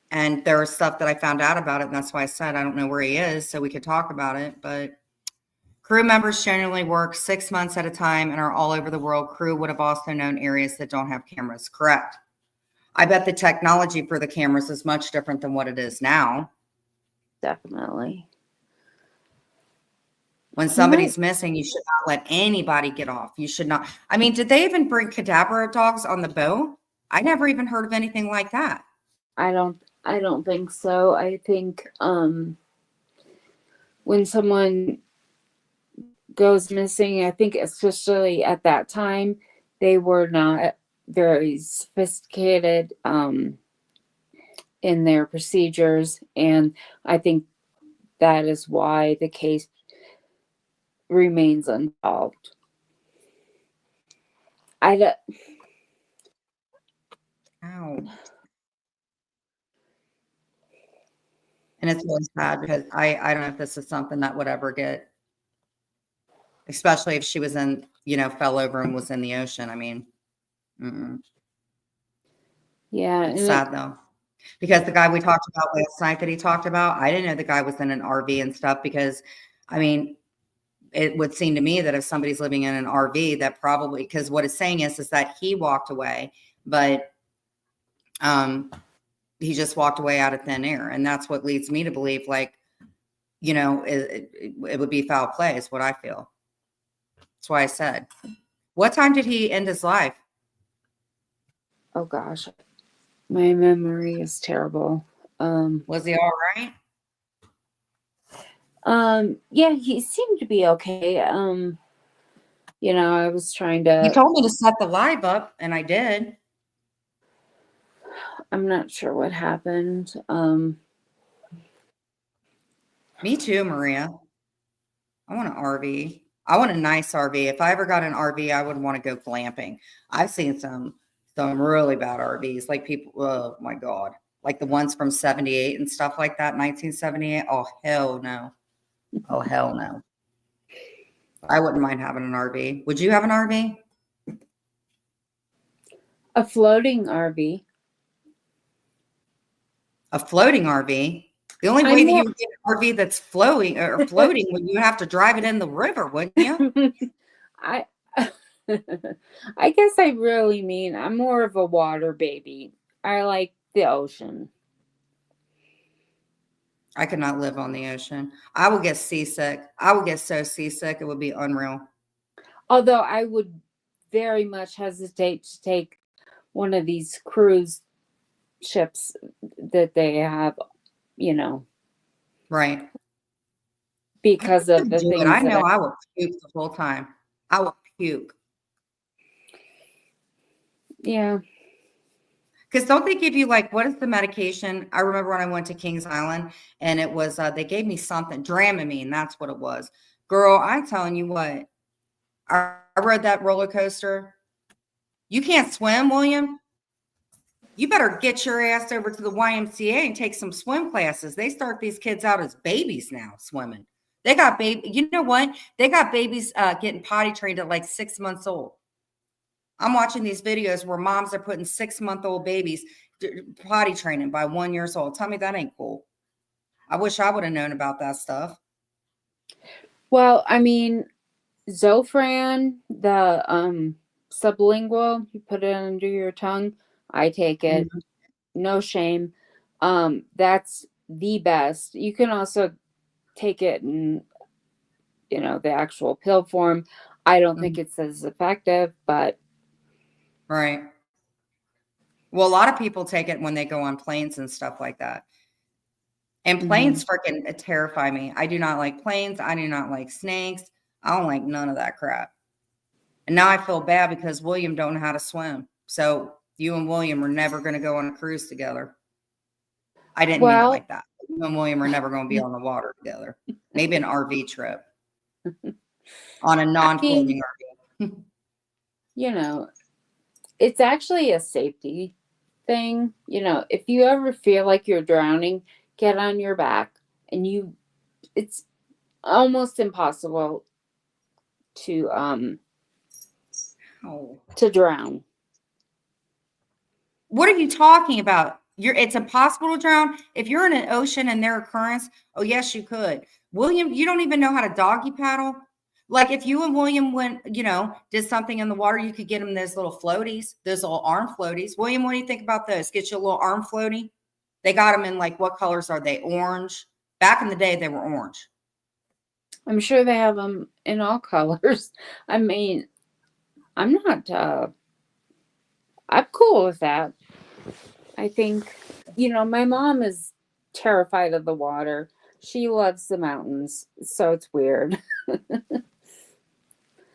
And there was stuff that I found out about it. And that's why I said, I don't know where he is, so we could talk about it. But crew members generally work 6 months at a time and are all over the world. Crew would have also known areas that don't have cameras. Correct. I bet the technology for the cameras is much different than what it is now. Definitely. When somebody's missing, you should not let anybody get off. You should not. Did they even bring cadaver dogs on the boat? I never even heard of anything like that. I don't think so. I think when someone goes missing, I think especially at that time, they were not very sophisticated in their procedures, and I think that is why the case remains unsolved. Ow. And it's really sad because I don't know if this is something that would ever get, especially if she was in, fell over and was in the ocean. Yeah. It's sad though. Because the guy we talked about last night that he talked about, I didn't know the guy was in an RV and stuff because, it would seem to me that if somebody's living in an RV, that probably, because what it's saying is that he walked away, but he just walked away out of thin air. And that's what leads me to believe, it would be foul play is what I feel. That's why I said, what time did he end his life? Oh gosh, my memory is terrible. Was he all right? Yeah, he seemed to be okay. I was trying to. You told me to set the live up, and I did. I'm not sure what happened. Me too, Maria. I want an RV. I want a nice RV. If I ever got an RV, I would want to go glamping. I've seen some really bad RVs, like people, oh my God, like the ones from 78 and stuff like that, 1978. Oh, hell no. Oh, hell no. I wouldn't mind having an RV. Would you have an RV? A floating RV. A floating RV? The only way that you would get an RV that's floating would you have to drive it in the river, wouldn't you? I guess I really mean I'm more of a water baby. I like the ocean. I could not live on the ocean. I will get seasick. I will get so seasick. It would be unreal. Although I would very much hesitate to take one of these cruise ships that they have, Right. because of the things. I know I will puke the whole time. I will puke. Yeah. Because don't they give you what is the medication? I remember when I went to Kings Island and it was, they gave me something, Dramamine. That's what it was. Girl, I'm telling you what, I rode that roller coaster. You can't swim, William? You better get your ass over to the YMCA and take some swim classes. They start these kids out as babies now swimming. They got baby. You know what? They got babies getting potty trained at like 6 months old. I'm watching these videos where moms are putting 6-month-old babies potty training by 1 year old. Tell me that ain't cool. I wish I would have known about that stuff. Well, I mean, Zofran, the sublingual, you put it under your tongue. I take it. No shame. That's the best. You can also take it in, the actual pill form. I don't think it's as effective, but. Right. Well, a lot of people take it when they go on planes and stuff like that. And planes freaking terrify me. I do not like planes. I do not like snakes. I don't like none of that crap. And now I feel bad because William don't know how to swim. So you and William are never going to go on a cruise together. I didn't mean it like that. You and William are never going to be on the water together. Maybe an RV trip. On a non-floating RV. It's actually a safety thing. If you ever feel like you're drowning, get on your back, and it's almost impossible to drown. What are you talking about? It's impossible to drown. If you're in an ocean and there are currents, oh yes, you could. William, you don't even know how to doggy paddle. Like if you and William went, did something in the water, you could get him those little floaties, those little arm floaties. William, what do you think about those? Get you a little arm floaty. They got them in like, what colors are they? Orange. Back in the day, they were orange. I'm sure they have them in all colors. I mean, I'm cool with that. I think, my mom is terrified of the water. She loves the mountains, so it's weird.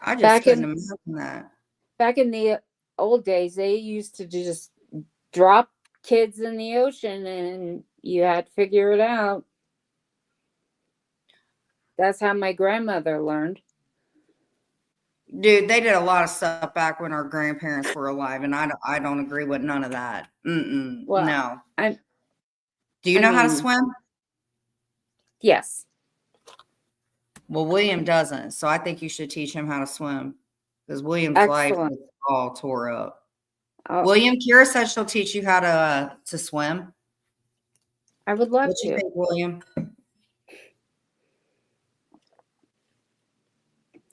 I just couldn't imagine that. Back in the old days, they used to just drop kids in the ocean and you had to figure it out. That's how my grandmother learned. Dude, they did a lot of stuff back when our grandparents were alive, and I don't agree with none of that. Well, no. Do you know how to swim? Yes. Well, William doesn't, so I think you should teach him how to swim because William's life is all tore up. William, Kira said she'll teach you how to swim. I would love to. What do you think, William?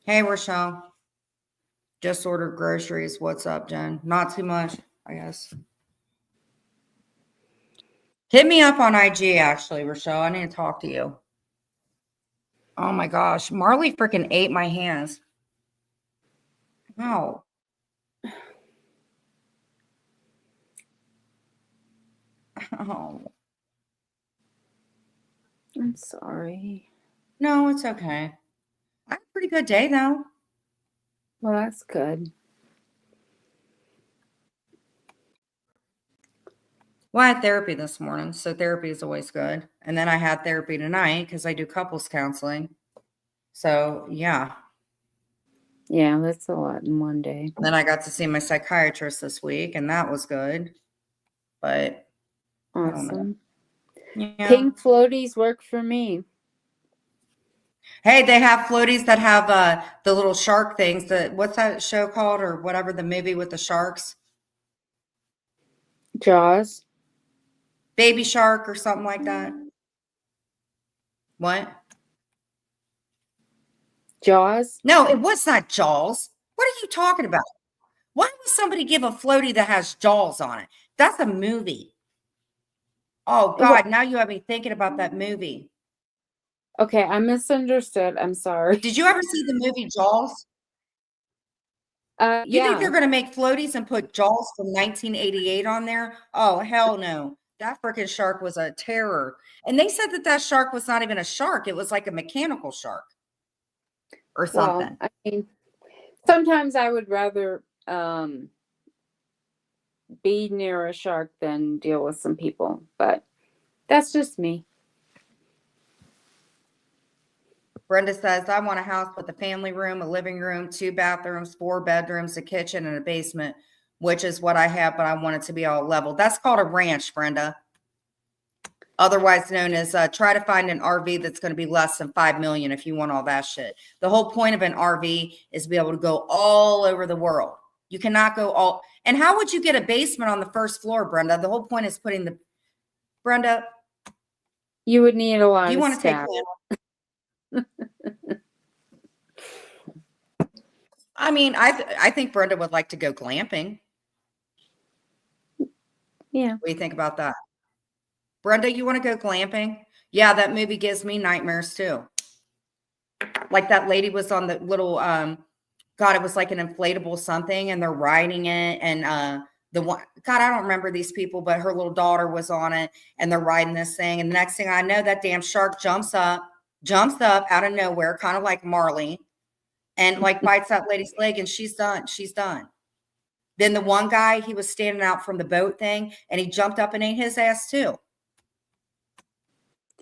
Hey, Rochelle. Just ordered groceries. What's up, Jen? Not too much, I guess. Hit me up on IG, actually, Rochelle. I need to talk to you. Oh, my gosh. Marley freaking ate my hands. Ow. Oh. I'm sorry. No, it's okay. I had a pretty good day, though. Well, that's good. Well, I had therapy this morning, so therapy is always good. And then I had therapy tonight because I do couples counseling. So, yeah. Yeah, that's a lot in one day. Then I got to see my psychiatrist this week, and that was good. But awesome. Yeah. Pink floaties work for me. Hey, they have floaties that have the little shark things. What's that show called, or whatever, the movie with the sharks? Jaws. Baby Shark or something like that. What? Jaws? No, it was not Jaws. What are you talking about? Why would somebody give a floaty that has Jaws on it? That's a movie. Oh, God, now you have me thinking about that movie. Okay, I misunderstood. I'm sorry. Did you ever see the movie Jaws? You think they're going to make floaties and put Jaws from 1988 on there? Oh, hell no. That freaking shark was a terror. And they said that shark was not even a shark. It was like a mechanical shark or something. Well, I mean, sometimes I would rather be near a shark than deal with some people, but that's just me. Brenda says, I want a house with a family room, a living room, 2 bathrooms, 4 bedrooms, a kitchen, and a basement. which is what I have, but I want it to be all level. That's called a ranch, Brenda. Otherwise known as try to find an RV that's going to be less than 5 million if you want all that shit. The whole point of an RV is to be able to go all over the world. You cannot go all. And how would you get a basement on the first floor, Brenda? The whole point is putting the Brenda. You would need a lot You of want to take staff. I mean, I think Brenda would like to go glamping. Yeah. What do you think about that? Brenda, you want to go glamping? Yeah, that movie gives me nightmares too. Like that lady was on the little God, it was like an inflatable something, and they're riding it, and the one, God, I don't remember these people, but her little daughter was on it, and they're riding this thing, and the next thing I know, that damn shark jumps up out of nowhere, kind of like Marley, and like bites that lady's leg, and she's done. She's done. Then the one guy, he was standing out from the boat thing, and he jumped up and ate his ass too.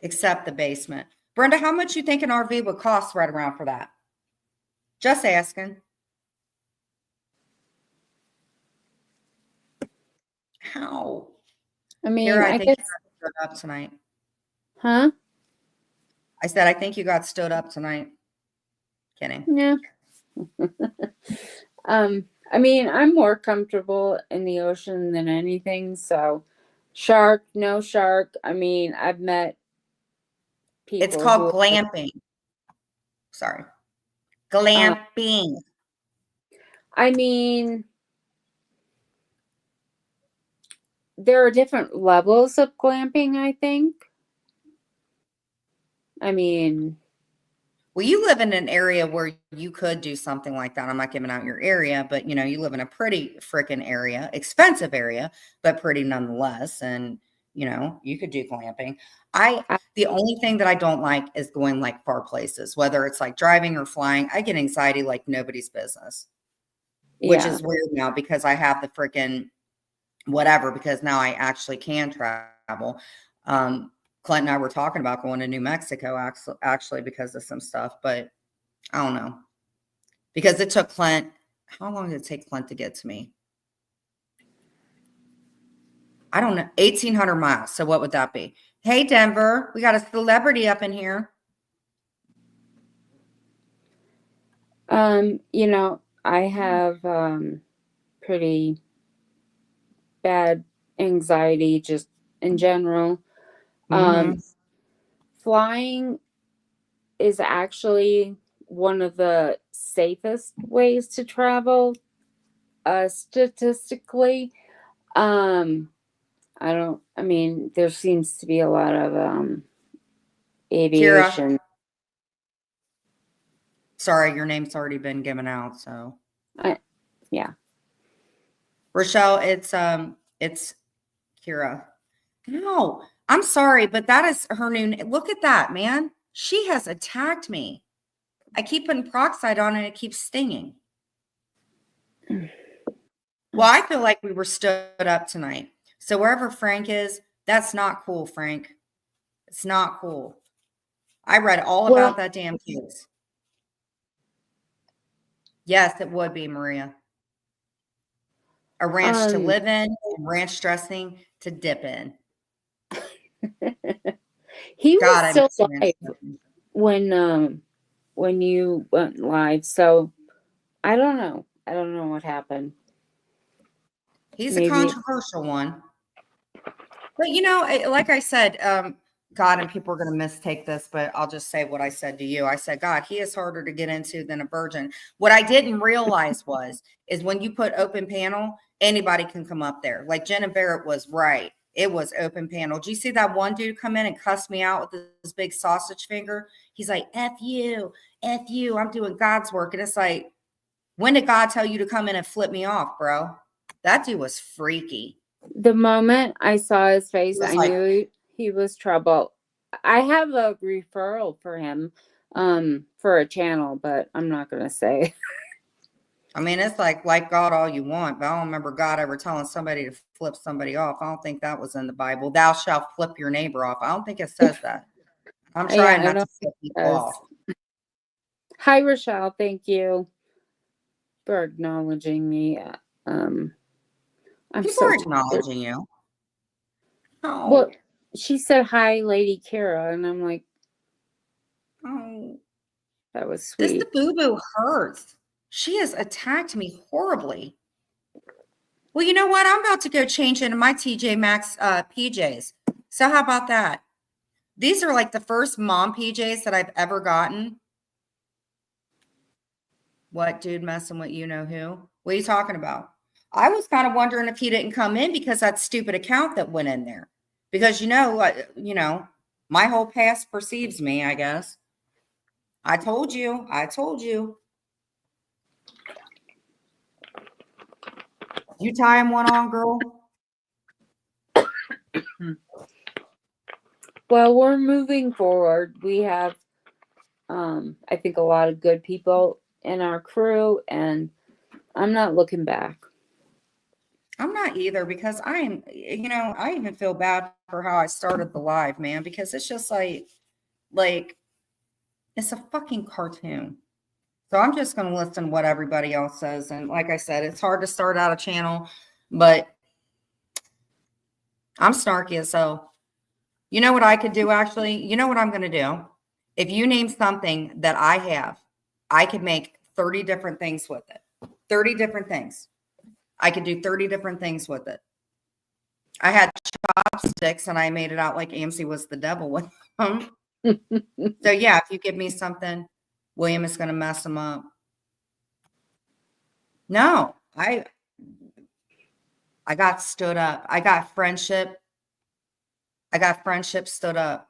Except the basement. Brenda, how much you think an RV would cost right around for that? Just asking. How? I mean, Here, I think guess. you got stood up tonight. Huh? I said, I think you got stood up tonight. Kidding. Yeah. I mean, I'm more comfortable in the ocean than anything. So, shark, no shark. I mean, I've met people. It's called glamping. Sorry. Glamping. I mean, there are different levels of glamping, I think. I mean, well, you live in an area where you could do something like that. I'm not giving out your area, but you know, you live in a pretty freaking area, expensive area, but pretty nonetheless. And you know, you could do glamping. The only thing that I don't like is going like far places, whether it's like driving or flying. I get anxiety like nobody's business, which is weird now because I have the freaking whatever, because now I actually can travel. Clint and I were talking about going to New Mexico actually because of some stuff, but I don't know. Because it took Clint, how long did it take Clint to get to me? I don't know, 1,800 miles. So what would that be? Hey, Denver, we got a celebrity up in here. You know, I have pretty bad anxiety just in general. Flying is actually one of the safest ways to travel statistically. I mean, there seems to be a lot of aviation. Kira. Sorry, your name's already been given out, so. Yeah. Rochelle, it's Kira. No, I'm sorry, but that is her new name. Look at that, man. She has attacked me. I keep putting peroxide on and it keeps stinging. Well, I feel like we were stood up tonight. So wherever Frank is, that's not cool, Frank. It's not cool. I read all about that damn case. Yes, it would be, Maria. A ranch to live in, and ranch dressing to dip in. He was still live when you went live, so I don't know. I don't know what happened. He's a controversial one. But you know, like I said, God, and people are going to mistake this, but I'll just say what I said to you. I said, God, he is harder to get into than a virgin. What I didn't realize is when you put open panel, anybody can come up there. Like Jenna Barrett was right. It was open panel. Do you see that one dude come in and cuss me out with this big sausage finger? He's like, F you, I'm doing God's work. And it's like, when did God tell you to come in and flip me off, bro? That dude was freaky. The moment I saw his face, I knew he was trouble. I have a referral for him for a channel, but I'm not going to say. I mean, it's like God all you want, but I don't remember God ever telling somebody to flip somebody off. I don't think that was in the Bible. Thou shalt flip your neighbor off. I don't think it says that. I'm trying not to flip people off. Hi, Rochelle. Thank you for acknowledging me. I'm People so are tired. acknowledging you. Oh, Well, she said, "Hi, Lady Kara," and I'm like, oh. that was This sweet. boo hurts. She has attacked me horribly. Well, you know what? I'm about to go change into my TJ Maxx PJs. So how about that? These are like the first mom PJs that I've ever gotten. What, dude, messing with you know who? What are you talking about? I was kind of wondering if he didn't come in because that stupid account that went in there. Because you know, my whole past perceives me, I guess. I told you. I told you. You tie him one on, girl. Well, we're moving forward. We have, I think, a lot of good people in our crew, and I'm not looking back. I'm not either because I even feel bad for how I started the live, man, because it's just like it's a fucking cartoon. So I'm just going to listen to what everybody else says. And like I said, it's hard to start out a channel, but I'm snarky as hell. You know what I could do actually? You know what I'm going to do? If you name something that I have, I could make 30 different things with it. 30 different things. I could do 30 different things with it. I had chopsticks and I made it out like AMC was the devil with them. So yeah, if you give me something, William is going to mess them up. No, I got stood up. I got friendship. I got friendship stood up.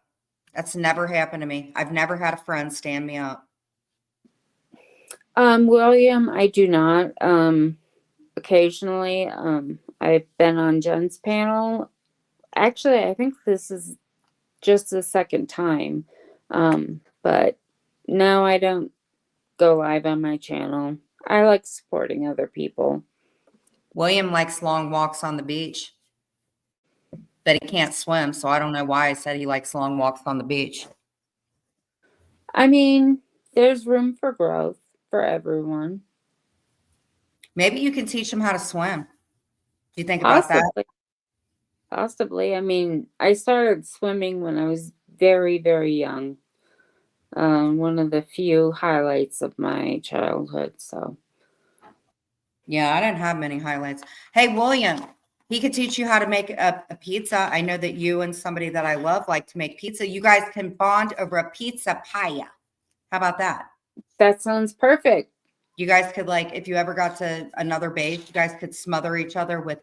That's never happened to me. I've never had a friend stand me up. William, I do not. Occasionally, I've been on Jen's panel. Actually, I think this is just the second time. But no, I don't go live on my channel. I like supporting other people. William likes long walks on the beach, but he can't swim. So I don't know why I said he likes long walks on the beach. I mean, there's room for growth for everyone. Maybe you can teach him how to swim. Do you think about that? Possibly. Possibly. I mean, I started swimming when I was very, very young. One of the few highlights of my childhood. So, Yeah, I didn't have many highlights. Hey, William, he could teach you how to make a pizza. I know that you and somebody that I love like to make pizza. You guys can bond over a pizza pie. How about that? that sounds perfect. You guys could if you ever got to another base, you guys could smother each other with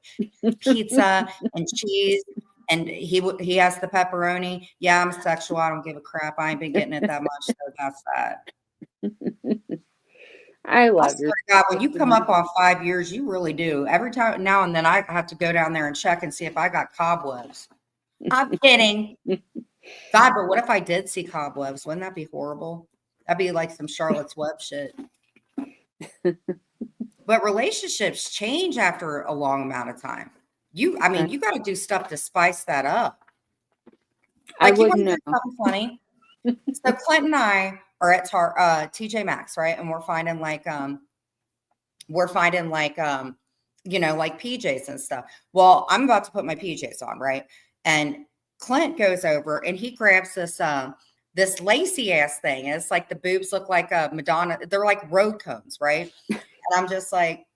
pizza and cheese. And he has the pepperoni. Yeah, I'm sexual. I don't give a crap. I ain't been getting it that much. So that's that. I I love swear your to God, when you come up on 5 years, you really do. Every time now and then I have to go down there and check and see if I got cobwebs. I'm kidding. God, but what if I did see cobwebs? Wouldn't that be horrible? That'd be like some Charlotte's Web shit. But relationships change after a long amount of time. You got to do stuff to spice that up. I Like, you want wouldn't to hear know. something funny? So Clint and I are at TJ Maxx, right? And we're finding like PJs and stuff. Well, I'm about to put my PJs on, right? And Clint goes over and he grabs this lacy ass thing. And it's like the boobs look like a Madonna. They're like road cones, right? And I'm just like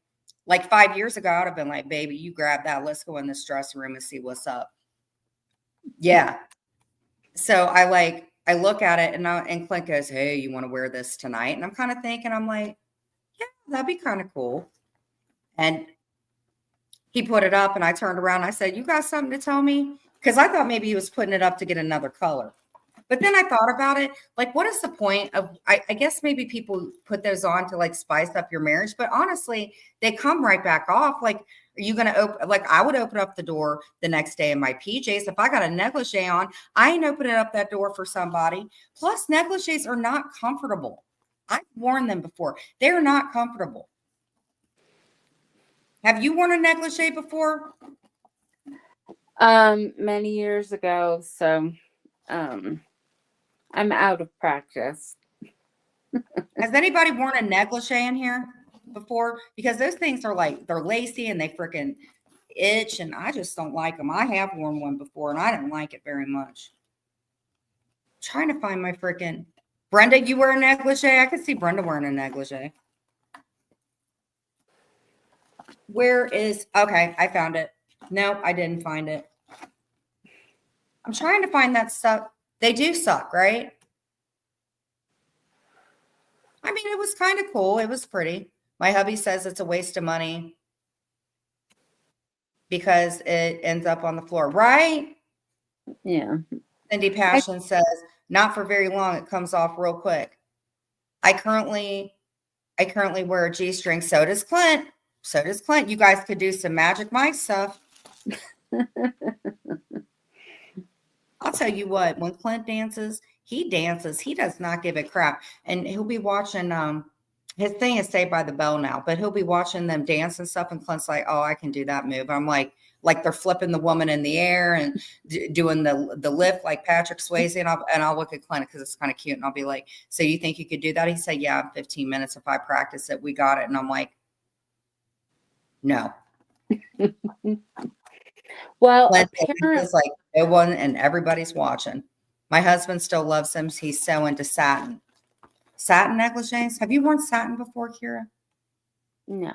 5 years ago, I'd have been like, baby, you grab that. Let's go in this dressing room and see what's up. Yeah. So I look at it and Clint goes, hey, you want to wear this tonight? And I'm kind of thinking, I'm like, yeah, that'd be kind of cool. And he put it up and I turned around. And I said, you got something to tell me? Because I thought maybe he was putting it up to get another color. But then I thought about it. Like, what is the point of, I guess maybe people put those on to spice up your marriage. But honestly, they come right back off. Like, are you going to open, I would open up the door the next day in my PJs. If I got a negligee on, I ain't opening up that door for somebody. Plus, negligees are not comfortable. I've worn them before. They're not comfortable. Have you worn a negligee before? Many years ago. So, I'm out of practice. Has anybody worn a negligee in here before? Because those things are they're lacy and they freaking, itch, and I just don't like them. I have worn one before, and I didn't like it very much. Trying to find my freaking Brenda. You wear a negligee? I could see Brenda wearing a negligee. Where is? Okay, I found it. Nope, I didn't find it. I'm trying to find that stuff. They do suck, right? I mean, it was kind of cool. It was pretty. My hubby says it's a waste of money because it ends up on the floor, right? Yeah. Cindy Passion says, not for very long. It comes off real quick. I currently wear a G-string. So does Clint. So does Clint. You guys could do some Magic Mike stuff. I'll tell you what, when Clint dances. He does not give a crap. And he'll be watching, his thing is Saved by the Bell now, but he'll be watching them dance and stuff. And Clint's like, oh, I can do that move. I'm like they're flipping the woman in the air and doing the lift like Patrick Swayze. And I'll look at Clint because it's kind of cute. And I'll be like, so you think you could do that? He said, yeah, 15 minutes. If I practice it, we got it. And I'm like, no. Well, it's like no one and everybody's watching. My husband still loves them. He's so into satin negligees. Have you worn satin before, Kira? no.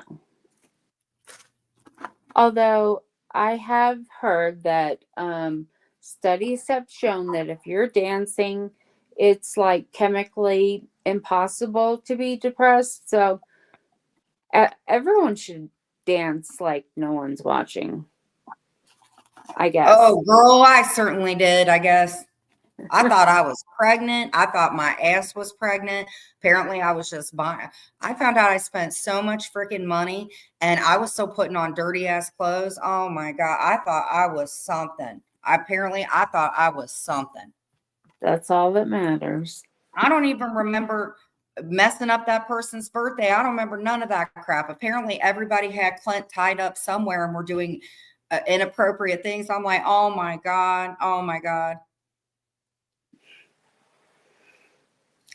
Although I have heard that studies have shown that if you're dancing, it's like chemically impossible to be depressed. So everyone should dance like no one's watching, I guess. Oh, girl, I certainly did, I guess. I thought I was pregnant. I thought my ass was pregnant. Apparently, I was just buying. I found out I spent so much freaking money and I was still putting on dirty ass clothes. Oh my God. I thought I was something. I thought I was something. That's all that matters. I don't even remember messing up that person's birthday. I don't remember none of that crap. Apparently, everybody had Clint tied up somewhere and we're doing inappropriate things. I'm like, oh my God. Oh my God.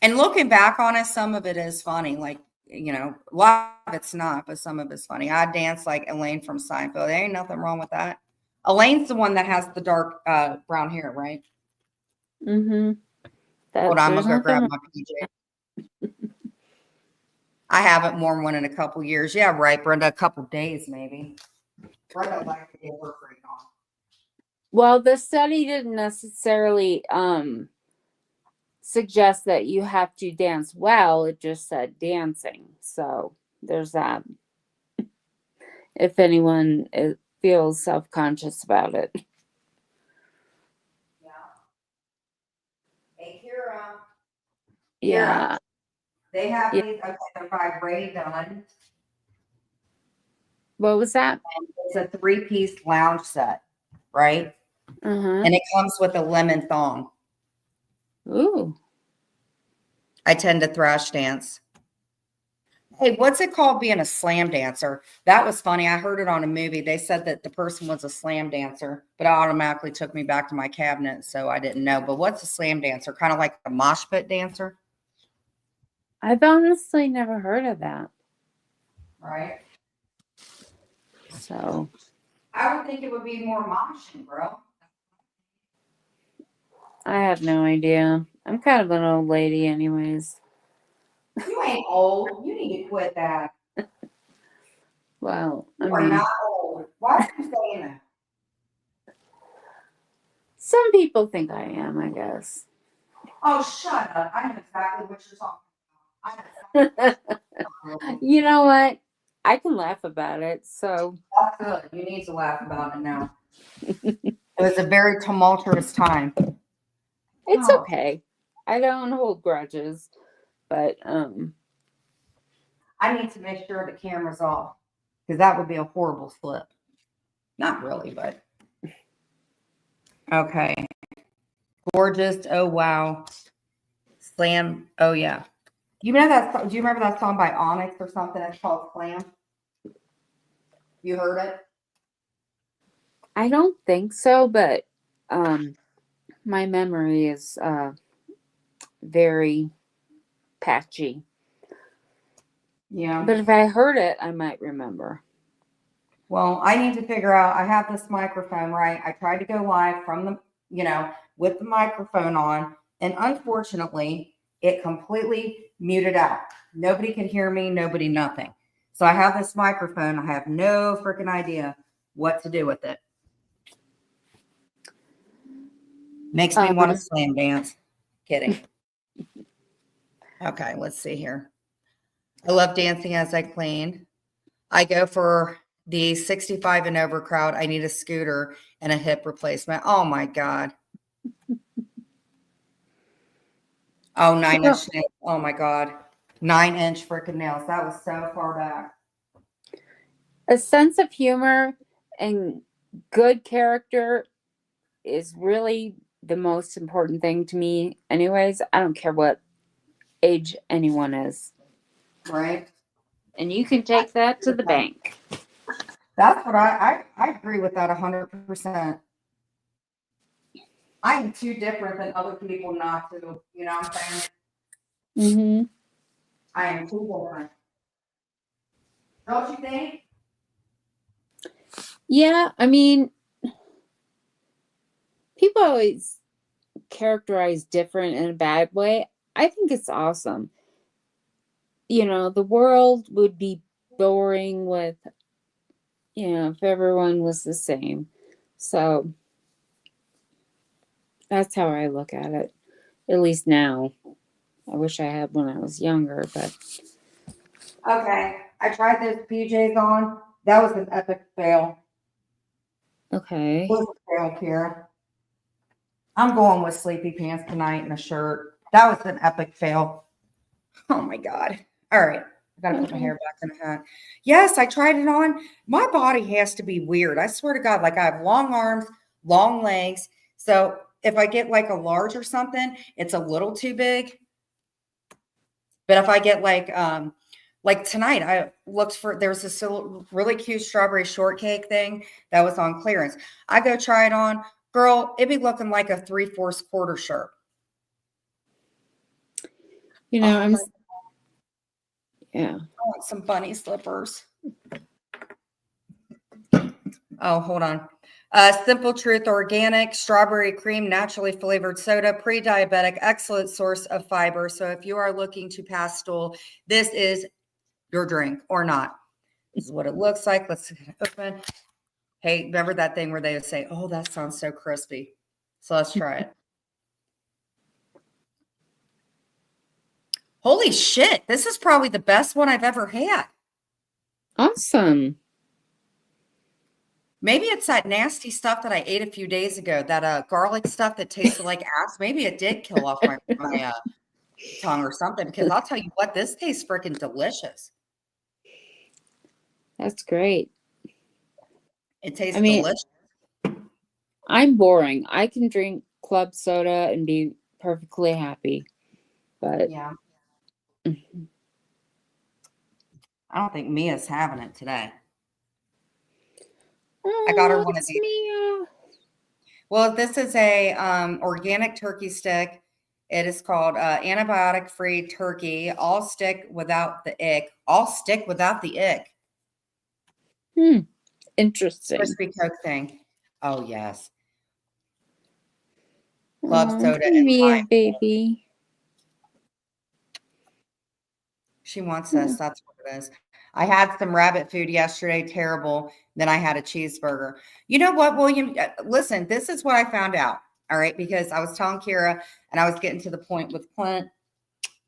And looking back on it, some of it is funny. Like, a lot of it's not, but some of it's funny. I dance like Elaine from Seinfeld. There ain't nothing wrong with that. Elaine's the one that has the dark brown hair, right? Mm-hmm. Hold on, I'm going to grab my PJ. I haven't worn one in a couple years. Yeah, right, Brenda. A couple days, maybe. Brenda likes to get her freak on. Well, the study didn't necessarily suggest that you have to dance well. It just said dancing. So there's that. If anyone feels self-conscious about it. Yeah. Hey, Kira. Yeah. They have these. Okay, they're by Ray Dunn. What was that? And it's a 3-piece lounge set, right? Uh-huh. And it comes with a lemon thong. Ooh. I tend to thrash dance. Hey, what's it called being a slam dancer? That was funny. I heard it on a movie. They said that the person was a slam dancer, but it automatically took me back to my cabinet, so I didn't know. But what's a slam dancer? Kind of like a mosh pit dancer? I've honestly never heard of that. Right. So I would think it would be more moshing, bro. I have no idea. I'm kind of an old lady anyways. You ain't old. You need to quit that. Well, You are not old. Why are you saying that? Some people think I am, I guess. Oh, shut up. I know exactly what you're talking about. You know what? I can laugh about it, so. That's good. You need to laugh about it now. It was a very tumultuous time. It's okay. I don't hold grudges, but I need to make sure the camera's off because that would be a horrible slip. Not really, but okay. Gorgeous. Oh wow. Slam. Oh yeah. You know that? Do you remember that song by Onyx or something? It's called Slam. You heard it? I don't think so, but my memory is very patchy. Yeah. But if I heard it, I might remember. Well, I need to figure out, I have this microphone, right? I tried to go live from the, with the microphone on, and unfortunately, it completely muted out. Nobody can hear me, nobody, nothing. So I have this microphone. I have no freaking idea what to do with it. Makes me want to slam dance. Kidding. Okay, let's see here. I love dancing as I clean. I go for the 65 and over crowd. I need a scooter and a hip replacement. Oh my God. Oh, 9-inch nails. Oh my God. 9-inch freaking nails. That was so far back. A sense of humor and good character is really the most important thing to me. Anyways, I don't care what age anyone is. Right. And you can take that to the bank. That's what I agree with that 100%. I am too different than other people not to, you know what I'm saying? Mm-hmm. I am too different. Don't you think? Yeah, I mean, people always characterize different in a bad way. I think it's awesome. You know, the world would be boring with, if everyone was the same. So that's how I look at it, at least now. I wish I had when I was younger, but. Okay. I tried those PJs on. That was an epic fail. Okay. It was a fail, Kara. I'm going with sleepy pants tonight and a shirt. That was an epic fail. Oh my God. All right. I gotta put my hair back in a hat. Yes, I tried it on. My body has to be weird. I swear to God, like I have long arms, long legs. So if I get like a large or something, it's a little too big. But if I get like tonight, I looked for, there was this really cute strawberry shortcake thing that was on clearance. I go try it on. Girl, it'd be looking like a 3/4 quarter shirt. Yeah. I want some bunny slippers. Oh, hold on. Simple Truth Organic Strawberry Cream Naturally Flavored Soda, pre-diabetic, excellent source of fiber. So if you are looking to pass stool, this is your drink or not. This is what it looks like. Let's open. Hey, remember that thing where they would say, oh, that sounds so crispy. So let's try it. Holy shit. This is probably the best one I've ever had. Awesome. Maybe it's that nasty stuff that I ate a few days ago, that garlic stuff that tasted like ass. Maybe it did kill off my tongue or something, because I'll tell you what, this tastes freaking delicious. That's great. It tastes delicious. I'm boring. I can drink club soda and be perfectly happy. But yeah. I don't think Mia's having it today. I got her one of these. Mia. Well, this is a organic turkey stick. It is called antibiotic-free turkey. All stick without the ick. All stick without the ick. Interesting. Crispy Coke thing. Oh, yes. Club soda and Mia, lime. baby. She wants this. That's what it is. I had some rabbit food yesterday. Terrible. Then I had a cheeseburger. You know what, William? Listen, this is what I found out. All right. Because I was telling Kira and I was getting to the point with Clint.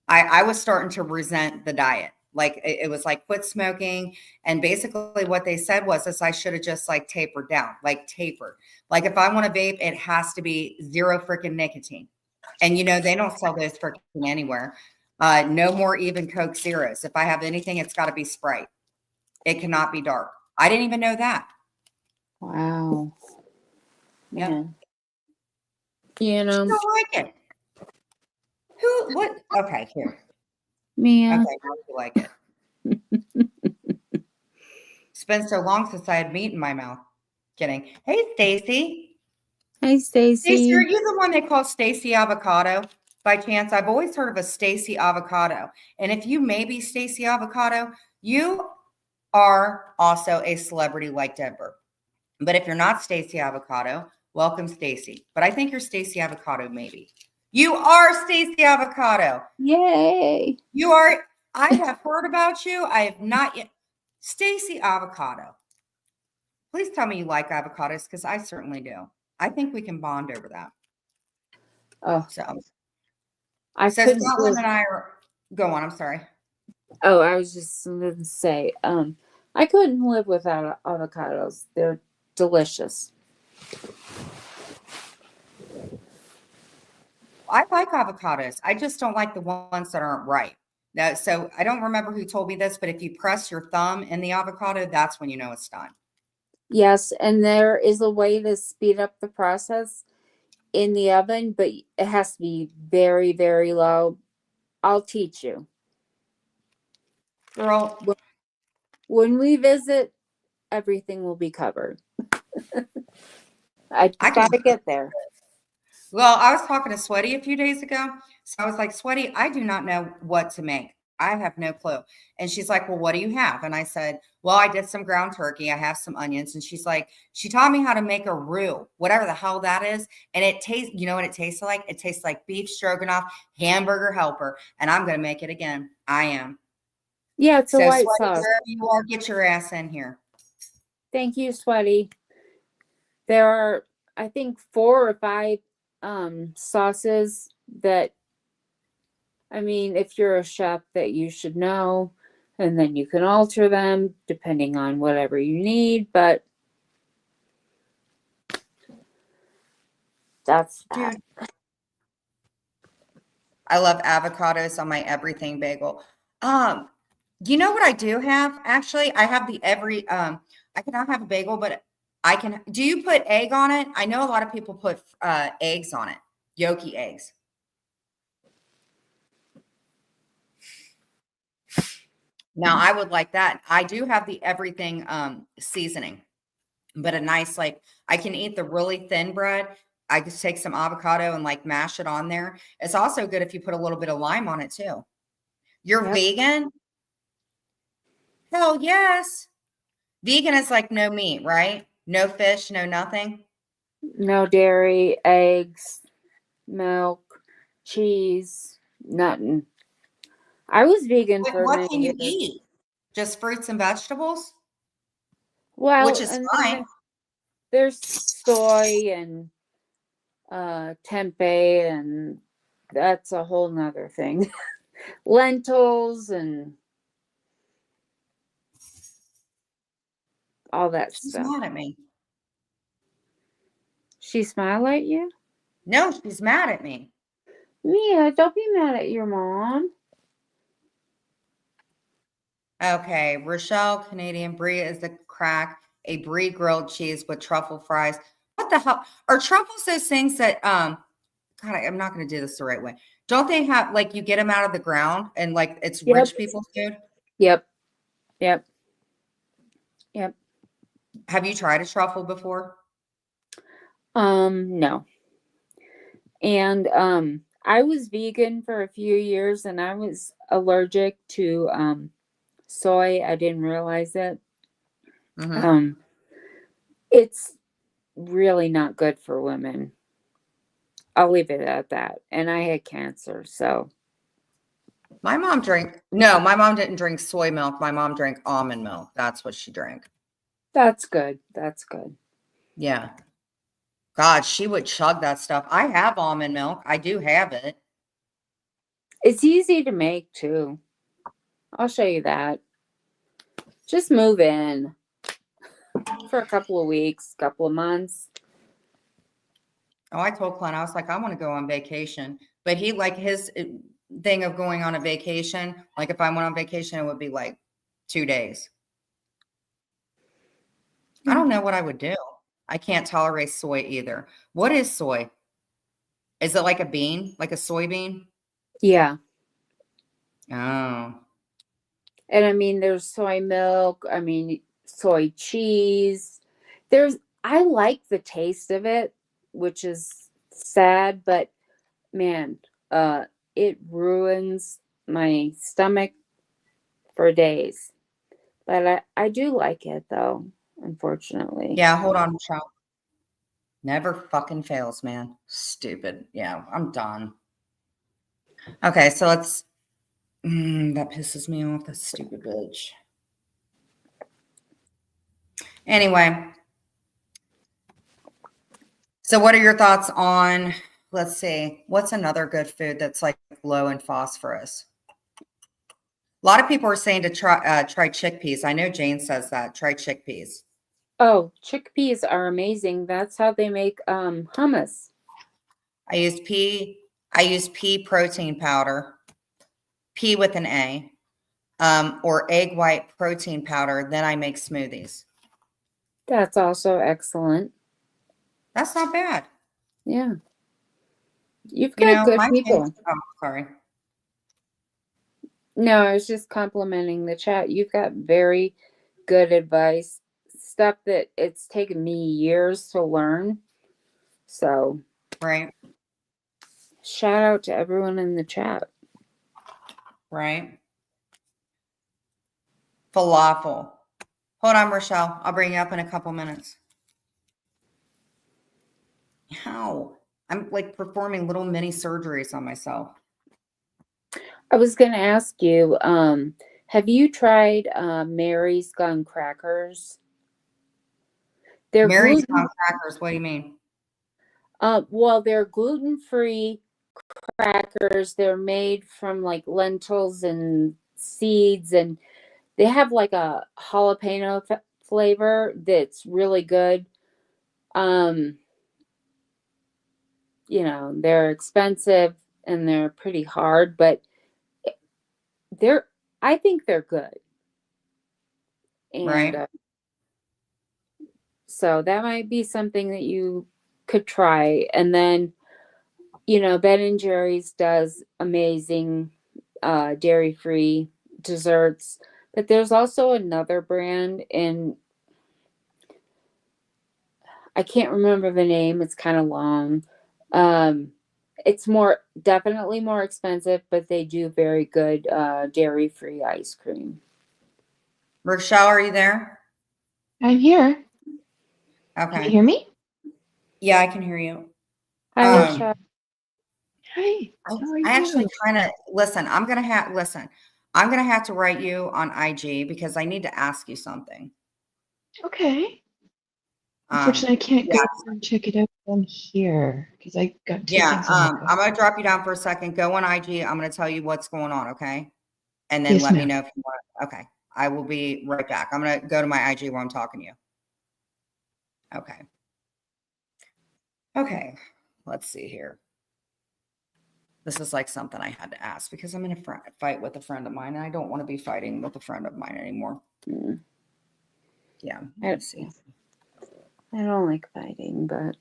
I was starting to resent the diet. Like it was like quit smoking. And basically what they said was this, I should have just like tapered down, like tapered. Like if I want to vape, it has to be 0 freaking nicotine. And they don't sell those freaking anywhere. No more even Coke Zeros. If I have anything, it's got to be Sprite. It cannot be dark. I didn't even know that. Wow. Yeah. You know. I don't like it. Who? What? Okay, here. Mia. Okay, now you like it. It's been so long since I had meat in my mouth. Kidding. Hey, Stacy. Hey, Stacy. Stacy, are you the one they call Stacy Avocado? By chance, I've always heard of a Stacy Avocado. And if you may be Stacy Avocado, you are also a celebrity like Denver. But if you're not Stacey Avocado, welcome Stacey. But I think you're Stacey Avocado, maybe. You are Stacey Avocado. Yay. You are. I have heard about you. I have not yet. Stacey Avocado. Please tell me you like avocados, because I certainly do. I think we can bond over that. Oh, So couldn't Scotland live. and I are. Go on. I'm sorry. Oh, I was just going to say, I couldn't live without avocados. They're delicious. I like avocados. I just don't like the ones that aren't ripe. Now, so I don't remember who told me this, but if you press your thumb in the avocado, that's when you know it's done. Yes, and there is a way to speed up the process in the oven, but it has to be very, very low. I'll teach you. Girl, When we visit, everything will be covered. I I got can. to get there. Well, I was talking to Sweaty a few days ago. So I was like, Sweaty, I do not know what to make. I have no clue. And she's like, well, what do you have? And I said, well, I did some ground turkey. I have some onions. And she's like, she taught me how to make a roux, whatever the hell that is. And it tastes, you know what it tastes like? It tastes like beef stroganoff, hamburger helper. And I'm going to make it again. I am. Yeah, it's a So white Sweaty, sauce. wherever you are, get your ass in here. Thank you, Sweaty. There are, I think, 4 or 5 sauces that, I mean, if you're a chef, that you should know, and then you can alter them depending on whatever you need, but that's that. Dude, I love avocados on my everything bagel. You know what I do have? Actually, I have the every I cannot have a bagel, but I can. Do you put egg on it? I know a lot of people put eggs on it, yolky eggs. Now, I would like that. I do have the everything seasoning, but a nice, like, I can eat the really thin bread. I just take some avocado and like mash it on there. It's also good if you put a little bit of lime on it too. You're Yep. vegan? Hell yes. Vegan is like no meat, right? No fish, no nothing. No dairy, eggs, milk, cheese, nothing. I was vegan for What can many you years. eat? Just fruits and vegetables, Well, which is and fine. then there's soy and tempeh, and that's a whole nother thing. Lentils and all that She's stuff. mad at me. She smile at you? No, she's mad at me. Mia, don't be mad at your mom. Okay, Rochelle, Canadian Brie is the crack. A Brie grilled cheese with truffle fries. What the hell? Are truffles those things that God, I'm not going to do this the right way. Don't they have, like, you get them out of the ground and like it's Yep. rich people's food? Yep. Yep. Yep. Have you tried a truffle before? No. And I was vegan for a few years, and I was allergic to soy. I didn't realize it. Mm-hmm. It's really not good for women. I'll leave it at that. And I had cancer, so. My mom didn't drink soy milk. My mom drank almond milk. That's what she drank. That's good. That's good. Yeah. God, she would chug that stuff. I have almond milk. I do have it. It's easy to make too. I'll show you that. Just move in for a couple of weeks, couple of months. Oh, I told Clint, I was like, I want to go on vacation. But he, like, his thing of going on a vacation, like if I went on vacation, it would be like 2 days. I don't know what I would do. I can't tolerate soy either. What is soy? Is it like a bean, like a soybean? Yeah. Oh. And I mean, there's soy milk. I mean, soy cheese. I like the taste of it, which is sad, but man, it ruins my stomach for days. But I do like it though, unfortunately. Yeah, hold on, Michelle. Never fucking fails, man. Stupid. Yeah, I'm done. Okay, so let's. That pisses me off. That stupid bitch. Anyway, so what are your thoughts on? Let's see. What's another good food that's like low in phosphorus? A lot of people are saying to try chickpeas. I know Jane says that. Try chickpeas. Oh, chickpeas are amazing. That's how they make hummus. I use pea. I use pea protein powder. Pea with an A. Or egg white protein powder. Then I make smoothies. That's also excellent. That's not bad. Yeah. You've You got know, good my people. kids. Oh, sorry. No, I was just complimenting the chat. You've got very good advice. Stuff that it's taken me years to learn. So, Right. shout out to everyone in the chat. Right. Falafel. Hold on, Rochelle. I'll bring you up in a couple minutes. How? I'm like performing little mini surgeries on myself. I was going to ask you, have you tried Mary's Gone Crackers? They're Mary's gluten. crackers. What do you mean? Well, they're gluten-free crackers. They're made from like lentils and seeds, and they have like a jalapeno flavor that's really good. You know, they're expensive and they're pretty hard, but they're I think they're good. And Right. so that might be something that you could try. And then, you know, Ben and Jerry's does amazing dairy-free desserts, but there's also another brand, and I can't remember the name. It's kind of long. It's definitely more expensive, but they do very good dairy-free ice cream. Rochelle, are you there? I'm here. Can you Okay. hear me? Yeah, I can hear you. Hi, Um, Rochelle. Hi. I, How are I actually you? kind of listen. I'm gonna have to write you on IG because I need to ask you something. Okay. Unfortunately, I can't Yeah, go and check it out from here because I got two yeah. things on the go. I'm gonna drop you down for a second. Go on IG. I'm gonna tell you what's going on. Okay, and then Yes, let me ma'am. know if you want. Okay, I will be right back. I'm gonna go to my IG while I'm talking to you. Okay. Okay. Let's see here. This is like something I had to ask because I'm in a fight with a friend of mine, and I don't want to be fighting with a friend of mine anymore. Mm, Yeah. I, Let's see. I don't like fighting, but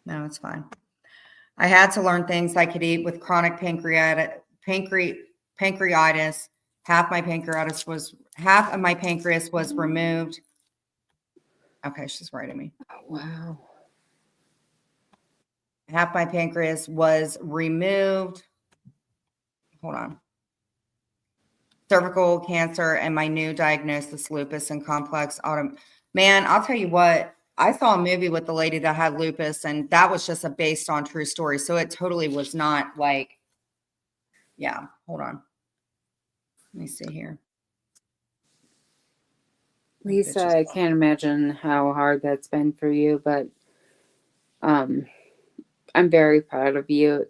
No, it's fine. I had to learn things I could eat with chronic pancreatitis. Half of my pancreas was removed. Okay, she's writing me. oh, wow. Half my pancreas was removed. Hold on. Cervical cancer and my new diagnosis, lupus and complex auto. Man, I'll tell you what. I saw a movie with the lady that had lupus, and that was just based on true story. So it totally was not like, yeah. Hold on. Let me see here. Lisa, I can't imagine how hard that's been for you, but I'm very proud of you.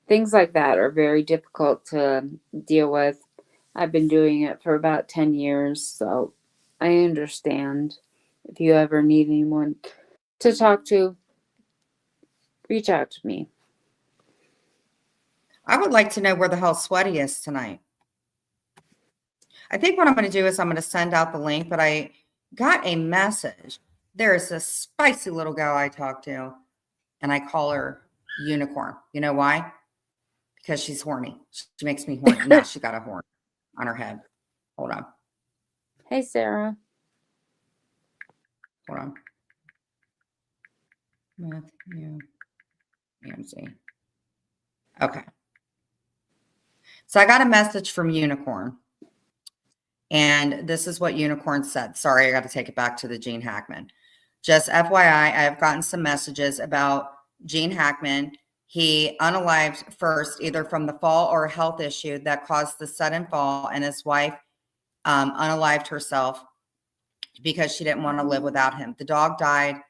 Things like that are very difficult to deal with. I've been doing it for about 10 years, so I understand. If you ever need anyone to talk to, reach out to me. I would like to know where the hell Sweaty is tonight. I think what I'm going to do is I'm going to send out the link, but I got a message. There's a spicy little gal I talked to, and I call her Unicorn. You know why? Because she's horny. She makes me horny. Now she got a horn on her head. Hold on. Hey, Sarah. Hold on. Matthew Ramsey. Okay. So I got a message from Unicorn. And this is what Unicorn said. Sorry, I got to take it back to the Gene Hackman. Just FYI, I have gotten some messages about Gene Hackman. He unalived first, either from the fall or a health issue that caused the sudden fall, and his wife unalived herself because she didn't want to live without him. The dog died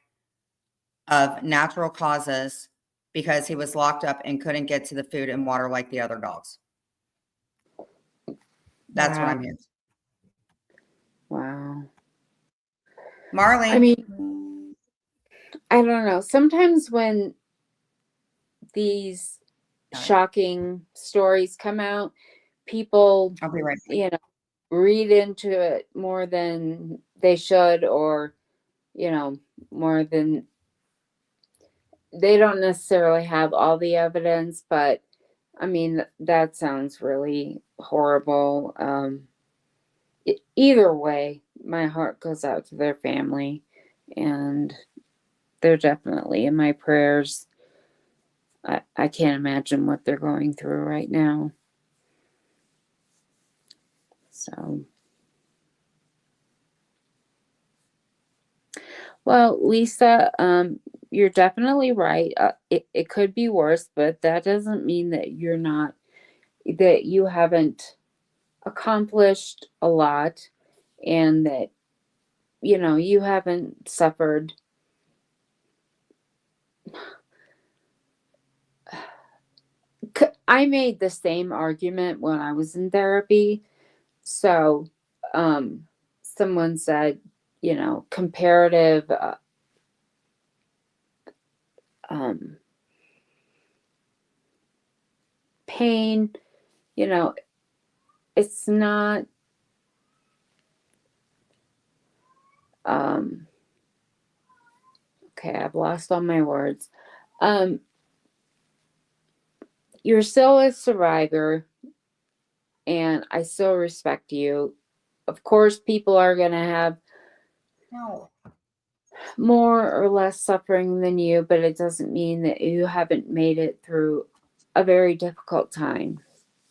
of natural causes because he was locked up and couldn't get to the food and water like the other dogs. That's what Wow. I'm hearing. Wow. Marley. I mean, I don't know. Sometimes when these shocking stories come out, people, I'll be right back. you know, read into it more than they should, or, you know, more than they don't necessarily have all the evidence, but I mean, that sounds really horrible. Either way, my heart goes out to their family, and they're definitely in my prayers. I can't imagine what they're going through right now. So, well, Lisa, you're definitely right. It could be worse, but that doesn't mean that that you haven't accomplished a lot, and that, you know, you haven't suffered I made the same argument when I was in therapy. So, someone said, you know, comparative pain, you know, it's not okay, I've lost all my words. You're still a survivor, and I still respect you. Of course, people are going to have more or less suffering than you, but it doesn't mean that you haven't made it through a very difficult time.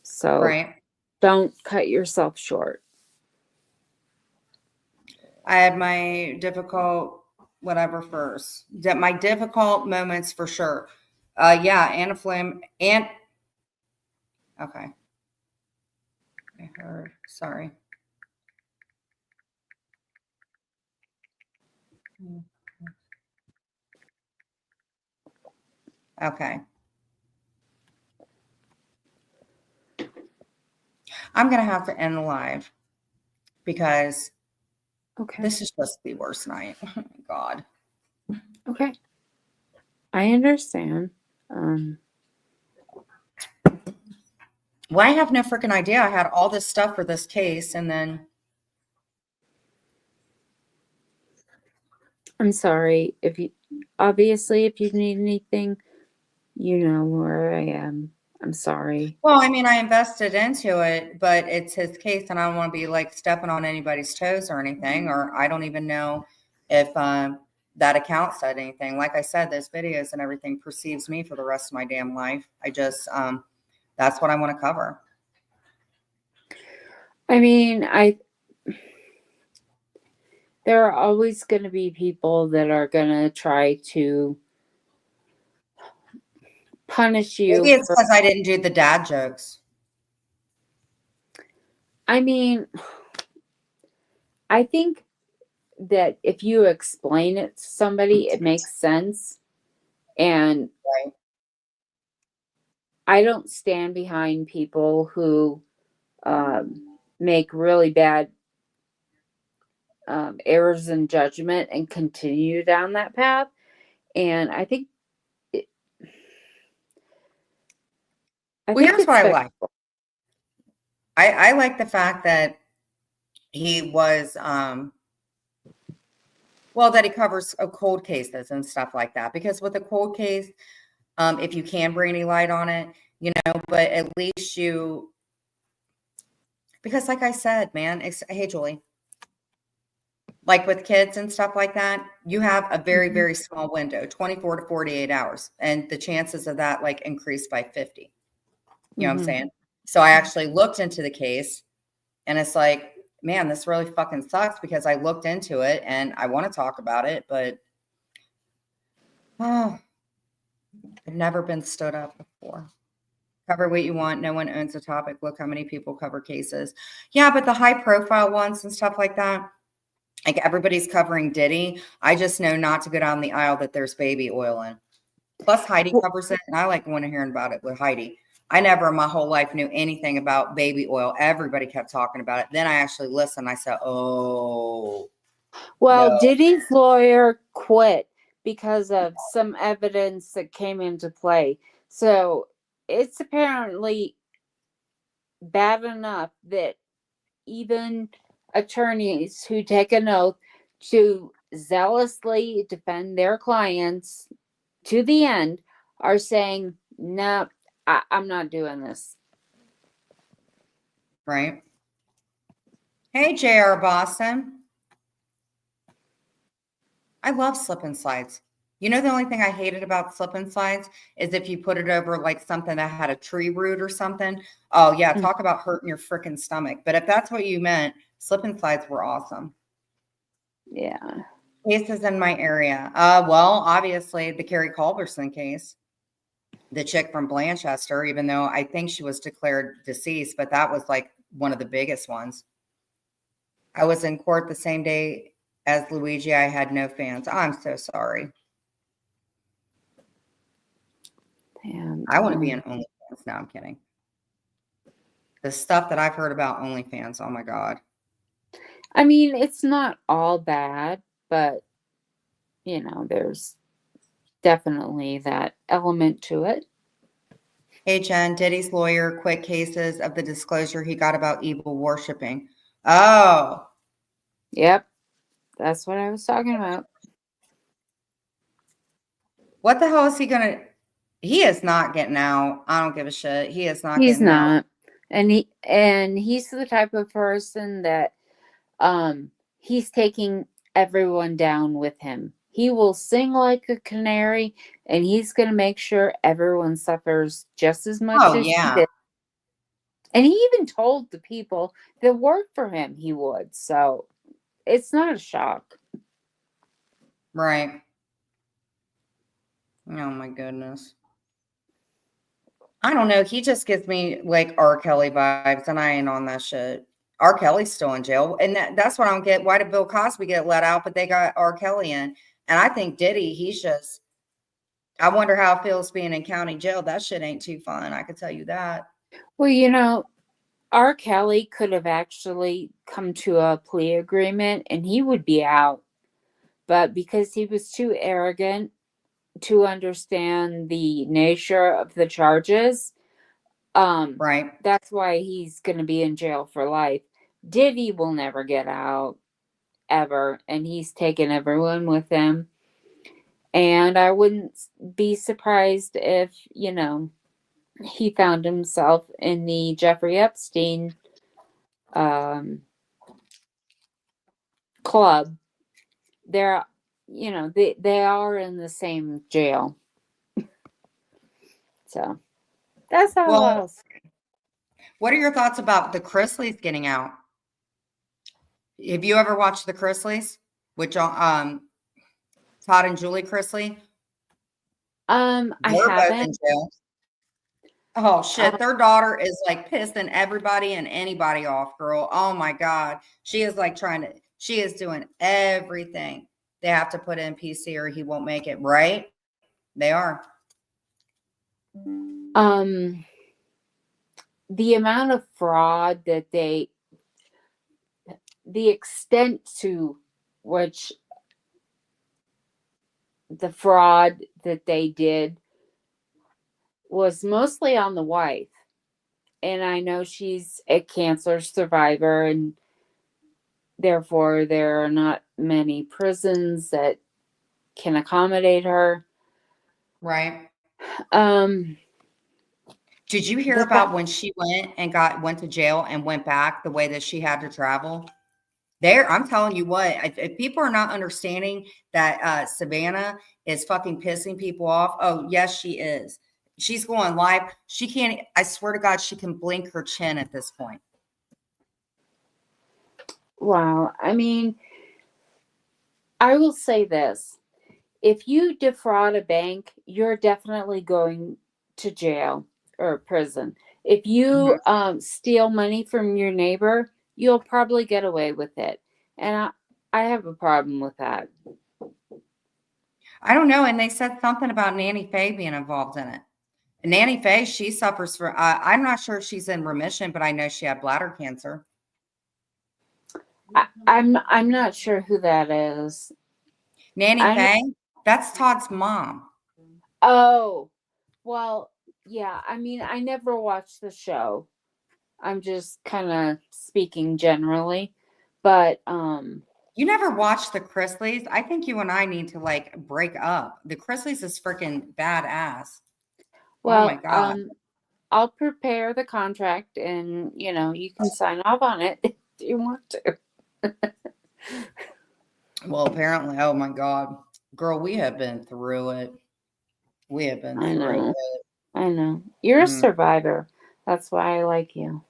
So Right. don't cut yourself short. I had my difficult whatever first. My difficult moments for sure. Yeah, anaflim and okay. I heard. Sorry. Okay. I'm gonna have to end the live because Okay. this is just the worst night. Oh my God. Okay. I understand. Well, I have no freaking idea. I had all this stuff for this case, and then I'm sorry. If you need anything, you know where I am. I'm sorry. well, I mean, I invested into it, but it's his case, and I don't want to be like stepping on anybody's toes or anything, or I don't even know if that account said anything. Like I said, those videos and everything perceives me for the rest of my damn life. I just, that's what I want to cover. I mean, there are always going to be people that are going to try to punish you. Maybe it's because I didn't do the dad jokes. I mean, I think that if you explain it to somebody, it makes sense. And Right. I don't stand behind people who make really bad errors in judgment and continue down that path. And I think Here's what I like. I like the fact that he was, that he covers cold cases and stuff like that. Because with a cold case, if you can bring any light on it, you know, but at least because like I said, man, hey, Julie, like with kids and stuff like that, you have a very, very small window, 24 to 48 hours. And the chances of that like increase by 50. You know what I'm saying? So I actually looked into the case, and it's like man, this really fucking sucks because I looked into it and I want to talk about it, but oh, I've never been stood up before. Cover what you want. No one owns a topic. Look how many people cover cases. Yeah, but the high profile ones and stuff like that, like everybody's covering Diddy. I just know not to go down the aisle that there's baby oil in. Plus Heidi covers it, and I like when hearing about it with Heidi. I never in my whole life knew anything about baby oil. Everybody kept talking about it. Then I actually listened. I said, oh, Well, no. Diddy's lawyer quit because of some evidence that came into play. So it's apparently bad enough that even attorneys who take an oath to zealously defend their clients to the end are saying, no, I'm not doing this. Right. Hey, JR Boston. I love slip and slides. You know, the only thing I hated about slip and slides is if you put it over like something that had a tree root or something. Oh, yeah. Talk about hurting your freaking stomach. But if that's what you meant, slip and slides were awesome. Yeah. Cases in my area. Well, obviously, the Carrie Culberson case, the chick from Blanchester, even though I think she was declared deceased, but that was like one of the biggest ones. I was in court the same day as Luigi. I had no fans. I'm so sorry. Damn. I want to be an OnlyFans. No, I'm kidding. The stuff that I've heard about OnlyFans, oh my God. I mean, it's not all bad, but, you know, there's definitely that element to it. Hey, Jen, Diddy's lawyer quit cases of the disclosure he got about evil worshiping. Oh. Yep. That's what I was talking about. What the hell is he going to? He is not getting out. I don't give a shit. He is not He's getting out. not. And he's the type of person that he's taking everyone down with him. He will sing like a canary and he's going to make sure everyone suffers just as much as he did. And he even told the people that work for him he would. So it's not a shock. Right. Oh my goodness. I don't know. He just gives me like R. Kelly vibes, and I ain't on that shit. R. Kelly's still in jail. And that's what I don't get. Why did Bill Cosby get let out, but they got R. Kelly in? And I think Diddy, he's just, I wonder how it feels being in county jail. That shit ain't too fun. I could tell you that. Well, you know, R. Kelly could have actually come to a plea agreement and he would be out. But because he was too arrogant to understand the nature of the charges, Right. that's why he's going to be in jail for life. Diddy will never get out ever, and he's taken everyone with him. And I wouldn't be surprised if, you know, he found himself in the Jeffrey Epstein club. They're, you know, they are in the same jail. So that's all else. What are your thoughts about the Chrisleys getting out? Have you ever watched the Chrisleys with Todd and Julie Chrisley? I They're both in haven't. jail. Oh shit, their daughter is like pissing everybody and anybody off, girl. Oh my God. She is like she is doing everything. They have to put in PC or he won't make it, right? They are. The amount of fraud that the extent to which the fraud that they did was mostly on the wife. And I know she's a cancer survivor, and therefore there are not many prisons that can accommodate her. Right. Did you hear about when she went to jail and went back the way that she had to travel? I'm telling you what, if people are not understanding that Savannah is fucking pissing people off, oh, yes, she is. She's going live. She can't, I swear to God, she can blink her chin at this point. Wow. I mean, I will say this. If you defraud a bank, you're definitely going to jail or prison. If you Mhm. steal money from your neighbor, you'll probably get away with it. And I have a problem with that. I don't know. And they said something about Nanny Faye being involved in it. And Nanny Faye, she suffers from, I'm not sure if she's in remission, but I know she had bladder cancer. I'm not sure who that is. Nanny I Faye, that's Todd's mom. Oh, well, yeah. I mean, I never watched the show. I'm just kind of speaking generally, but You never watched the Chrisleys? I think you and I need to like break up. The Chrisleys is freaking badass. Oh my well, God. I'll prepare the contract and, you can sign off on it if you want to. Well, apparently, oh my God. Girl, we have been through it. We have been I through know. it. I know. You're a Mm, survivor. That's why I like you.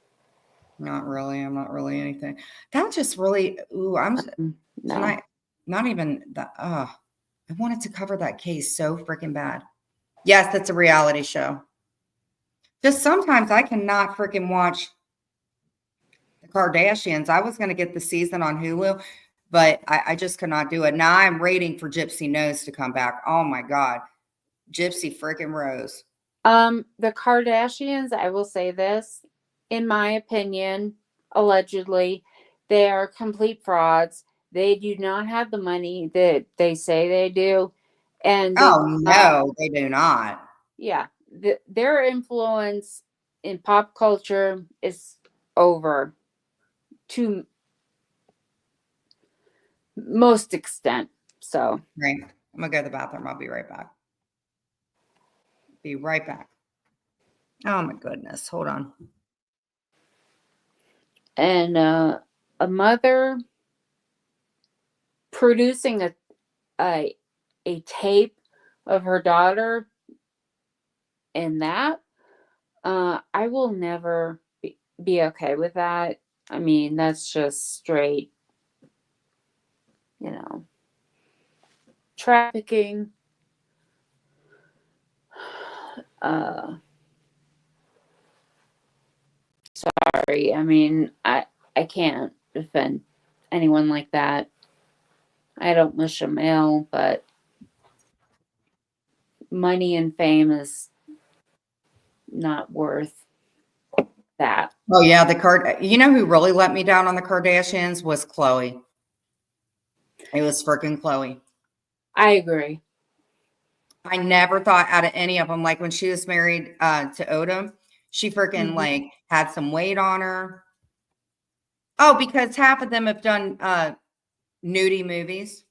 not really. I'm not really anything. That just really, ooh, No. tonight, not even that. I wanted to cover that case so freaking bad. Yes, it's a reality show. Just sometimes I cannot freaking watch the Kardashians. I was going to get the season on Hulu, but I just could not do it. Now I'm waiting for Gypsy Nose to come back. Oh my God. Gypsy freaking Rose. The Kardashians, I will say this, in my opinion, allegedly, they are complete frauds. They do not have the money that they say they do. And they Oh do not, no, they do not. yeah, their influence in pop culture is over to most extent. So, Right. I'm gonna go to the bathroom. I'll be right back. Be right back. Oh my goodness. Hold on. and a mother producing a, a tape of her daughter and that, I will never be okay with that. I mean, that's just straight, you know, trafficking. Uh, Sorry. I mean, I can't defend anyone like that. I don't wish them ill, but money and fame is not worth that. Oh yeah, you know who really let me down on the Kardashians was Chloe. It was freaking Chloe. I agree. I never thought out of any of them, like when she was married to Odom, she freaking Mhm. like had some weight on her. Oh, because half of them have done nudie movies.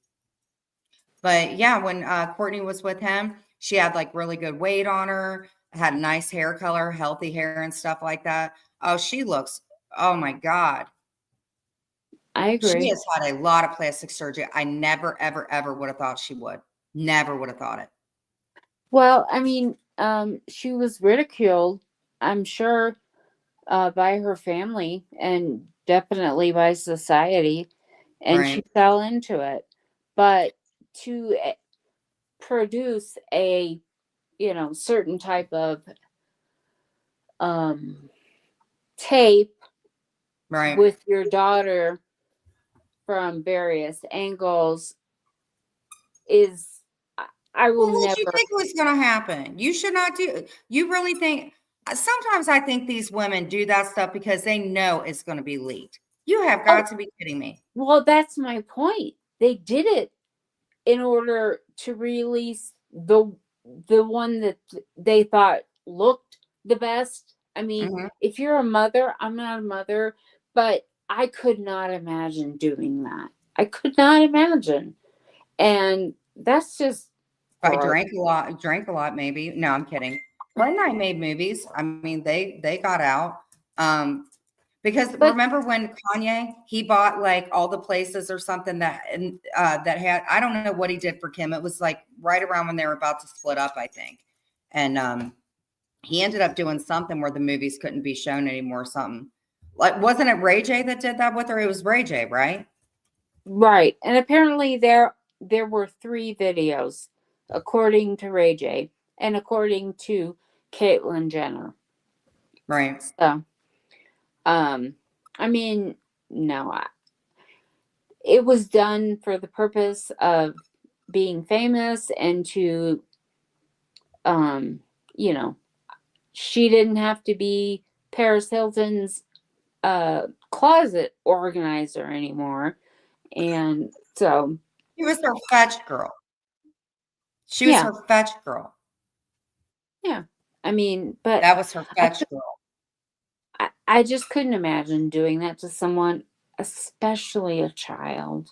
But yeah, when Courtney was with him, she had like really good weight on her, had nice hair color, healthy hair and stuff like that. Oh, she looks, oh my God. I She agree. has had a lot of plastic surgery. I never, ever, ever would have thought she would. Never would have thought it. Well, I mean, she was ridiculed, I'm sure, by her family and definitely by society, and she Right. fell into it. But to produce a, certain type of um, tape Right. with your daughter from various angles is, I Well, will what you never. think was going to happen? You should not do. You really think? Sometimes I think these women do that stuff because they know it's going to be leaked. You have Oh, got to be kidding me. well, that's my point. They did it in order to release the one that they thought looked the best. I mean, Mhm. if you're a mother, I'm not a mother, but I could not imagine doing that. I could not imagine. And that's just If I gross. drank a lot, maybe. No, I'm kidding. Glenn and I made movies. I mean, they got out. Because But remember when Kanye he bought like all the places or something that and that had I don't know what he did for Kim. It was like right around when they were about to split up, I think. And he ended up doing something where the movies couldn't be shown anymore, something. Like, wasn't it Ray J that did that with her? It was Ray J, right? Right. And apparently there were 3 videos, according to Ray J and according to Caitlyn Jenner. Right. So, I mean, no, it was done for the purpose of being famous and to, you know, she didn't have to be Paris Hilton's closet organizer anymore. And so, She was her fetch girl. She was yeah, her fetch girl. yeah. I mean, but That was her fetch girl. I just couldn't imagine doing that to someone, especially a child.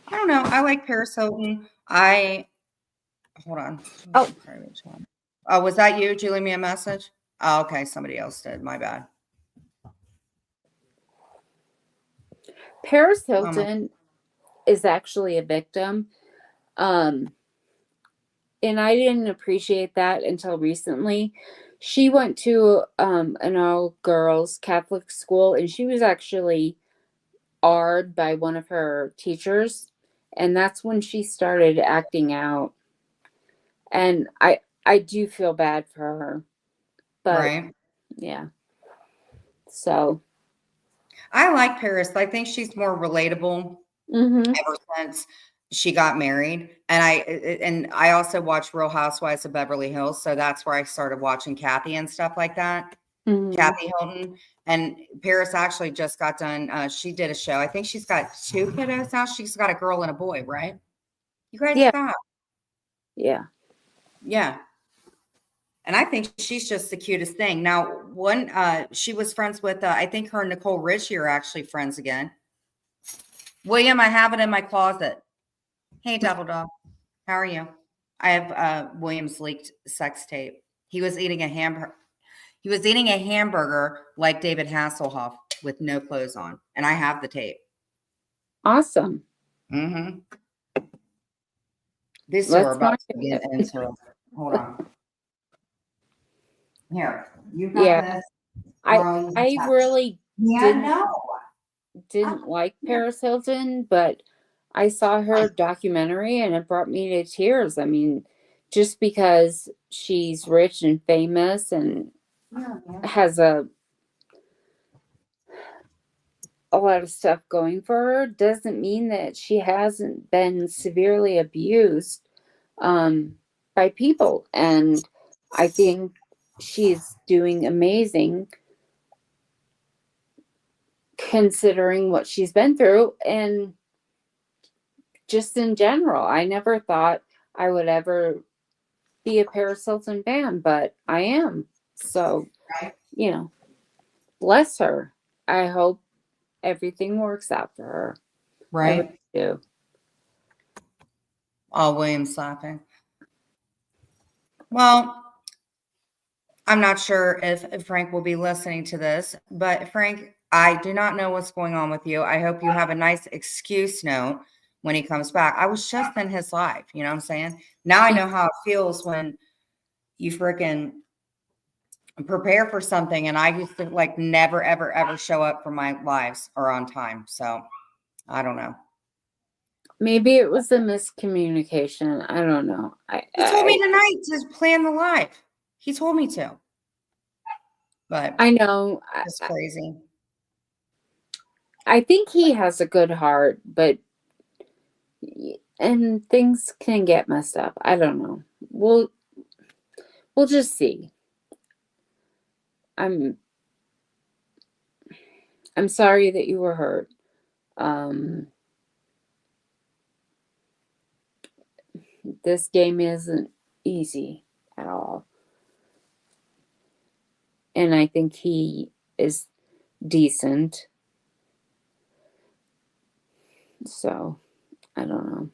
I don't know. I like Paris Hilton. Hold on. Oh. Oh, was that you? Did you leave me a message? Oh, okay. Somebody else did. My bad. Paris Hilton is actually a victim. And I didn't appreciate that until recently. She went to an all girls Catholic school, and she was actually R'd by one of her teachers, and that's when she started acting out. And I do feel bad for her, but Right. yeah. So I like Paris. I think she's more relatable ever since she got married. And I also watch Real Housewives of Beverly Hills, so that's where I started watching Kathy and stuff like that. Kathy Hilton. And Paris actually just got done. She did a show. I think she's got 2 kiddos now. She's got a girl and a boy, right? You guys Yeah. stop. Yeah. Yeah. And I think she's just the cutest thing. Now, she was friends with, I think her and Nicole Richie are actually friends again. William, I have it in my closet. Hey, Devil Dog. How are you? I have William's leaked sex tape. He was eating a hamburger. He was eating a hamburger like David Hasselhoff with no clothes on. And I have the tape. Awesome. Mm-hmm. These two are about to get into it. Hold on. Here. You got this. I really Yeah, didn't like Paris Hilton, but I saw her documentary and it brought me to tears. I mean, just because she's rich and famous and has a lot of stuff going for her doesn't mean that she hasn't been severely abused by people. And I think she's doing amazing considering what she's been through. And just in general, I never thought I would ever be a Paris Hilton fan, but I am. So, you know, bless her. I hope everything works out for her. right. I really do. Oh, William's laughing. Well, I'm not sure if Frank will be listening to this, but Frank, I do not know what's going on with you. I hope you have a nice excuse note when he comes back. I was just in his life, you know what I'm saying? Now I know how it feels when you freaking prepare for something and I used to like never, ever, ever show up for my lives or on time. So I don't know. Maybe it was a miscommunication. I don't know. He told me tonight to plan the live. He told me to. But I know. it's crazy. I think he has a good heart, but and things can get messed up. I don't know. We'll just see. I'm sorry that you were hurt. This game isn't easy at all. And I think he is decent. So, I don't know.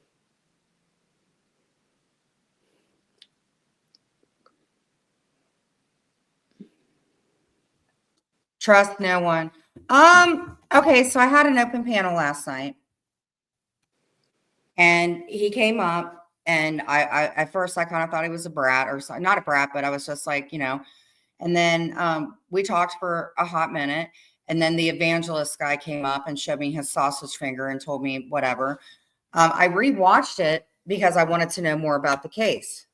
Trust no one. Okay, so I had an open panel last night. And he came up and I at first I kind of thought he was a brat or something, not a brat, but I was just like, you know, And then we talked for a hot minute. And then the evangelist guy came up and showed me his sausage finger and told me whatever. I rewatched it because I wanted to know more about the case.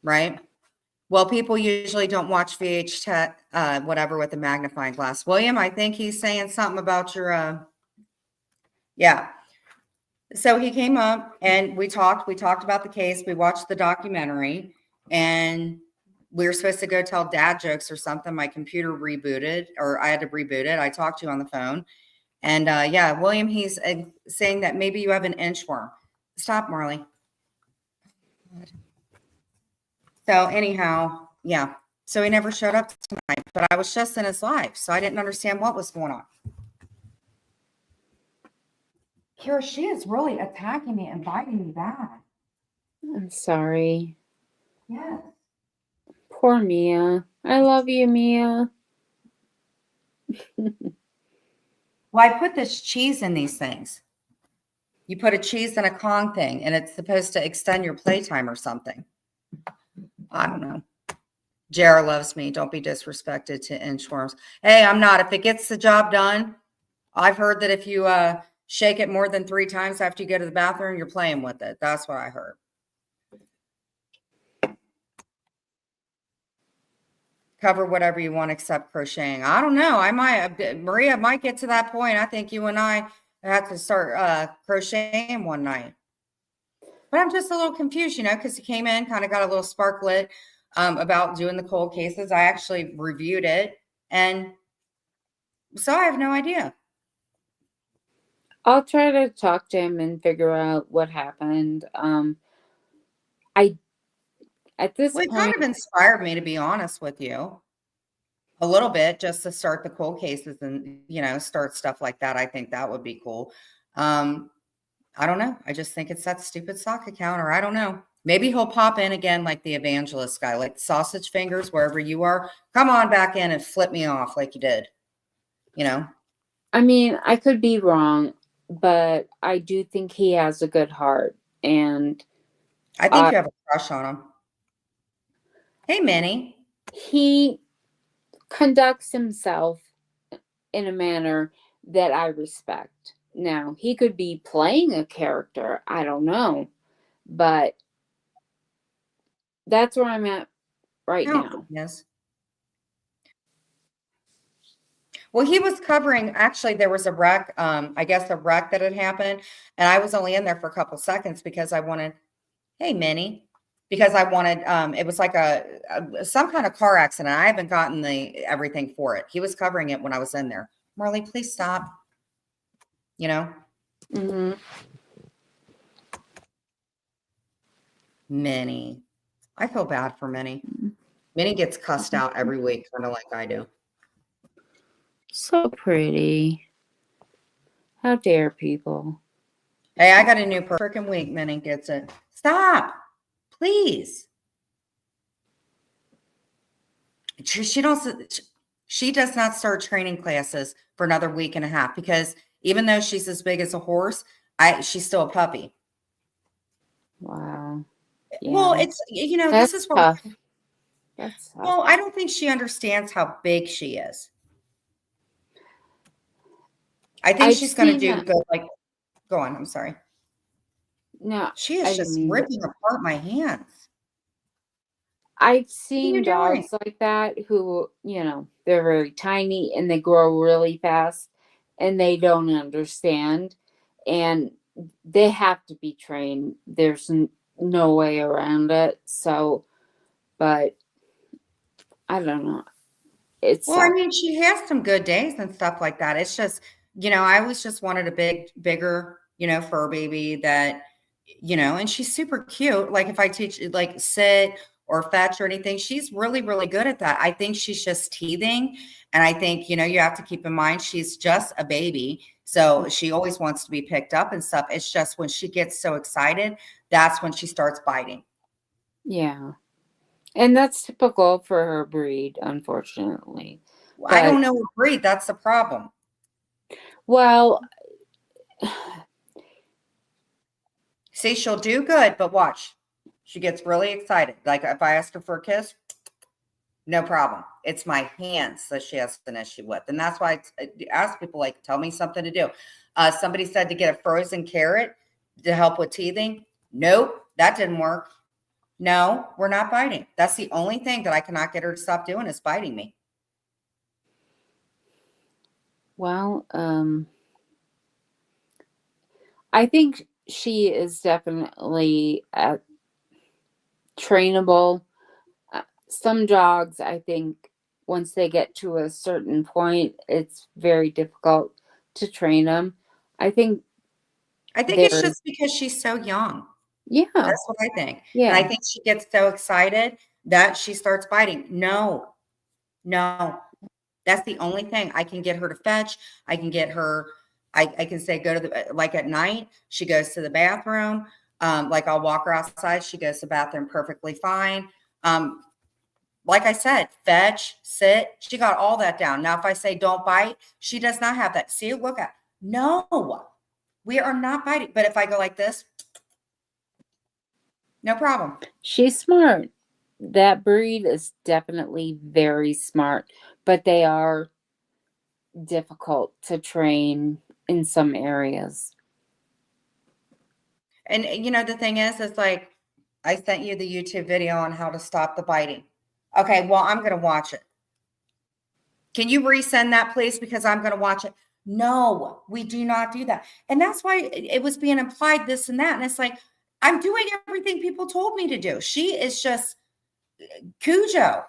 Right? Well, people usually don't watch whatever with a magnifying glass. William, I think he's saying something about your, yeah. So he came up and we talked about the case. We watched the documentary and we were supposed to go tell dad jokes or something. My computer rebooted or I had to reboot it. I talked to you on the phone and yeah, William, he's saying that maybe you have an inchworm. Stop, Marley. So anyhow, yeah. So he never showed up tonight, but I was just in his life. So I didn't understand what was going on. Kira, she is really attacking me and biting me back. I'm sorry. Yes. Poor Mia. I love you, Mia. Well, I put this cheese in these things. You put a cheese in a Kong thing, and it's supposed to extend your playtime or something. I don't know. Jara loves me. Don't be disrespected to inchworms. Hey, I'm not. If it gets the job done, I've heard that if you shake it more than 3 times after you go to the bathroom, you're playing with it. That's what I heard. Cover whatever you want except crocheting. I don't know. Maria might get to that point. I think you and I have to start crocheting one night. But I'm just a little confused, because he came in, kind of got a little spark lit about doing the cold cases. I actually reviewed it. And so I have no idea. I'll try to talk to him and figure out what happened. At this Well, it point, kind of inspired me, to be honest with you, a little bit, just to start the cold cases and, start stuff like that. I think that would be cool. I don't know. I just think it's that stupid sock account, or I don't know. Maybe he'll pop in again like the evangelist guy, like sausage fingers, wherever you are. Come on back in and flip me off like you did. I mean, I could be wrong, but I do think he has a good heart. And I think you have a crush on him. Hey, Minnie. He conducts himself in a manner that I respect. Now, he could be playing a character. I don't know. But that's where I'm at right now. Yes. Well, he was covering, actually, there was a wreck, I guess a wreck that had happened. And I was only in there for a couple seconds because I wanted, hey, Minnie, because I wanted, it was like some kind of car accident. I haven't gotten everything for it. He was covering it when I was in there. Marley, please stop. Mm-hmm. Minnie. I feel bad for Minnie. Minnie gets cussed out every week, kind of like I do. So pretty. How dare people? Hey, I got a new freaking week. Minnie gets it. Stop, please. She does not start training classes for another week and a half because even though she's as big as a horse, she's still a puppy. Wow. Yeah. Well, it's That's this is what. tough. That's tough. Well, I don't think she understands how big she is. I think she's going to go like. Go on. I'm sorry. No, she is just ripping apart my hands. I've seen dogs like that who, they're very tiny and they grow really fast and they don't understand and they have to be trained. There's no way around it. So, but I don't know. I mean, she has some good days and stuff like that. It's just, I always just wanted a bigger, fur baby that, and she's super cute. Like if I teach like sit or fetch or anything, she's really, really good at that. I think she's just teething. And I think, you have to keep in mind, she's just a baby. So she always wants to be picked up and stuff. It's just when she gets so excited, that's when she starts biting. Yeah. And that's typical for her breed, unfortunately. Well, I don't know her breed. That's the problem. Well, see, she'll do good, but watch. She gets really excited. Like if I ask her for a kiss, No problem. It's my hands that she has an issue with. And that's why I ask people, like, tell me something to do. Somebody said to get a frozen carrot to help with teething. Nope, that didn't work. No, we're not biting. That's the only thing that I cannot get her to stop doing is biting me. Well, I think she is definitely trainable. Some dogs, I think, once they get to a certain point, it's very difficult to train them. I think it's just because she's so young. yeah, That's what I think. yeah. And I think she gets so excited that she starts biting. No. That's the only thing. I can get her to fetch. I can get her, I can say, go to the, like at night, she goes to the bathroom. Like I'll walk her outside. She goes to the bathroom perfectly fine. Like I said, fetch, sit, she got all that down. Now, if I say don't bite, she does not have that. See, look at, no, we are not biting. But if I go like this, no problem. She's smart. That breed is definitely very smart, but they are difficult to train in some areas. And the thing is, it's like, I sent you the YouTube video on how to stop the biting. Okay, well, I'm going to watch it. Can you resend that, please? Because I'm going to watch it. No, we do not do that. And that's why it was being implied this and that. And it's like, I'm doing everything people told me to do. She is just Cujo.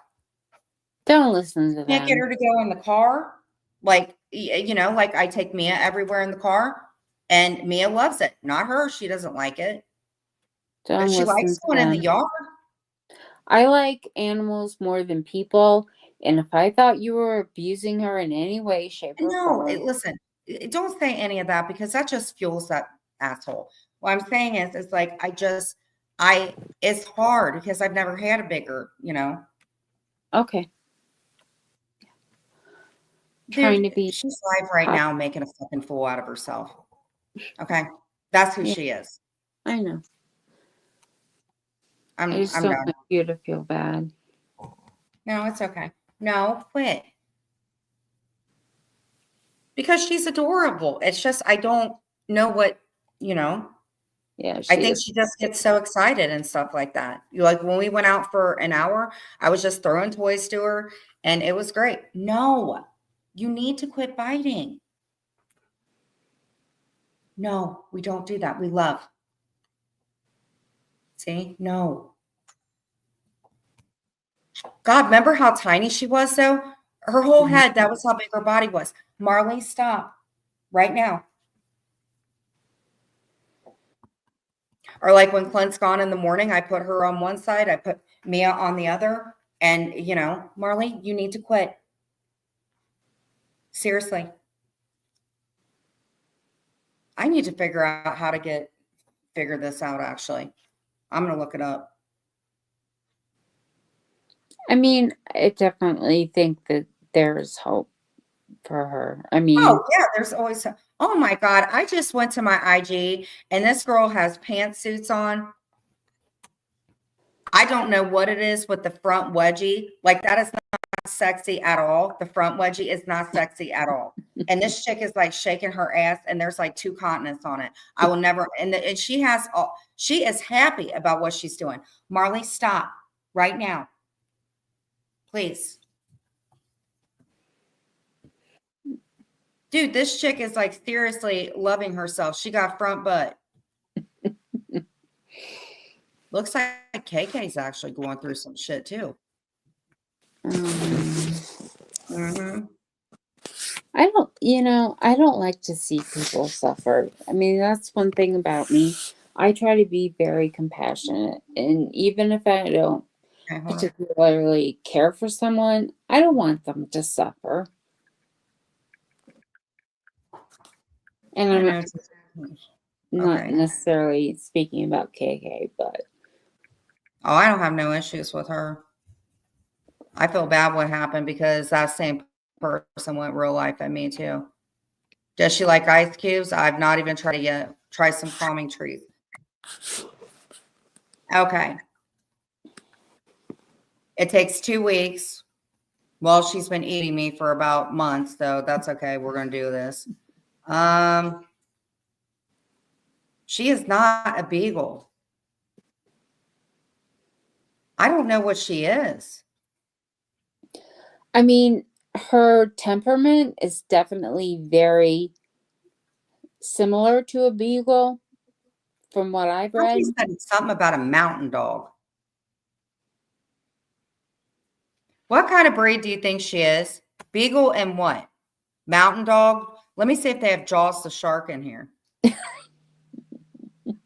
Don't listen to Can't get them. her to go in the car. Like, like I take Mia everywhere in the car and Mia loves it. Not her. She doesn't like it. Don't But she listen likes to going in the them. yard. I like animals more than people, and if I thought you were abusing her in any way, shape, or No, form, listen, don't say any of that because that just fuels that asshole. What I'm saying is, it's like, it's hard because I've never had a bigger, okay. Dude, Trying to be she's live right hot. now making a fucking fool out of herself. Okay. That's who Yeah. she is. I know. I I'm just don't done. want you to feel bad. No, it's okay. No, quit. Because she's adorable. It's just, I don't know what, Yeah, I think she just gets so excited and stuff like that. Like when we went out for an hour, I was just throwing toys to her and it was great. No, you need to quit biting. No, we don't do that. We love. See? No. God, remember how tiny she was though? Her whole head, that was how big her body was. Marley, stop right now. Or like when Clint's gone in the morning, I put her on one side, I put Mia on the other. And, Marley, you need to quit. Seriously. I need to figure out how to figure this out, actually. I'm going to look it up. I mean, I definitely think that there's hope for her. I mean, Oh, yeah, there's always, oh my God. I just went to my IG and this girl has pantsuits on. I don't know what it is with the front wedgie. Like that is not sexy at all. The front wedgie is not sexy at all. And this chick is like shaking her ass and there's like 2 continents on it. I will never, and she is happy about what she's doing. Marley, stop right now. Please. Dude, this chick is like seriously loving herself. She got front butt. Looks like KK's actually going through some shit too. I don't like to see people suffer. I mean, that's one thing about me. I try to be very compassionate. And even if I don't particularly care for someone, I don't want them to suffer. And I'm not necessarily speaking about KK, but. Oh, I don't have no issues with her. I feel bad what happened because that same person went real life at me too. Does she like ice cubes? I've not even tried it yet. Try some calming trees. Okay. It takes 2 weeks. Well, she's been eating me for about months, so that's okay. We're going to do this. She is not a beagle. I don't know what she is. I mean, her temperament is definitely very similar to a beagle from what I've Somebody read. said something about a mountain dog. What kind of breed do you think she is? Beagle and what? Mountain dog? Let me see if they have Jaws the shark in here.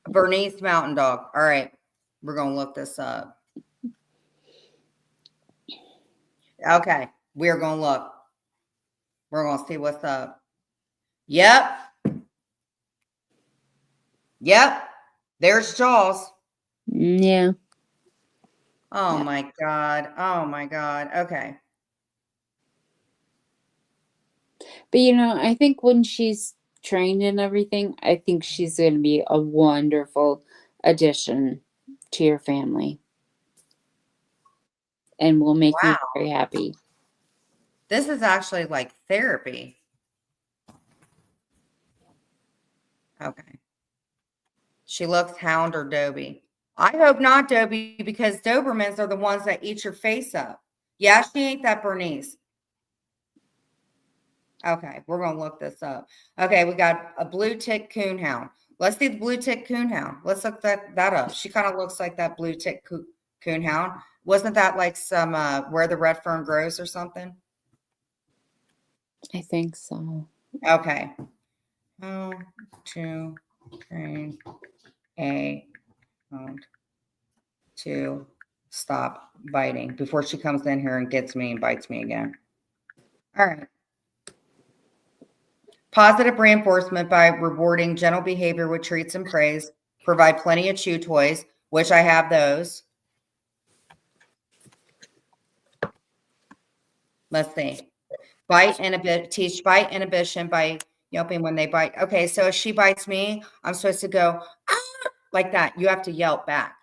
Bernese mountain dog. All right. We're going to look this up. Okay. We're going to look. We're going to see what's up. Yep. Yep. There's Jaws. Yeah. Oh Yeah. my God. Oh my God. Okay. But I think when she's trained and everything, I think she's going to be a wonderful addition to your family and will make you Wow. very happy. This is actually like therapy. Okay. She looks hound or Dobie. I hope not Dobie because Dobermans are the ones that eat your face up. Yeah, she ain't that Bernese. Okay, we're going to look this up. Okay, we got a blue tick coonhound. Let's see the blue tick coonhound. Let's look that up. She kind of looks like that blue tick coonhound. Wasn't that like some where the red fern grows or something? I think so. Okay. How to train a hound to stop biting before she comes in here and gets me and bites me again. All right. Positive reinforcement by rewarding gentle behavior with treats and praise. Provide plenty of chew toys, which I have those. Let's see. Bite inhibition, teach bite inhibition by yelping when they bite. Okay, so if she bites me, I'm supposed to go ah, like that. You have to yelp back.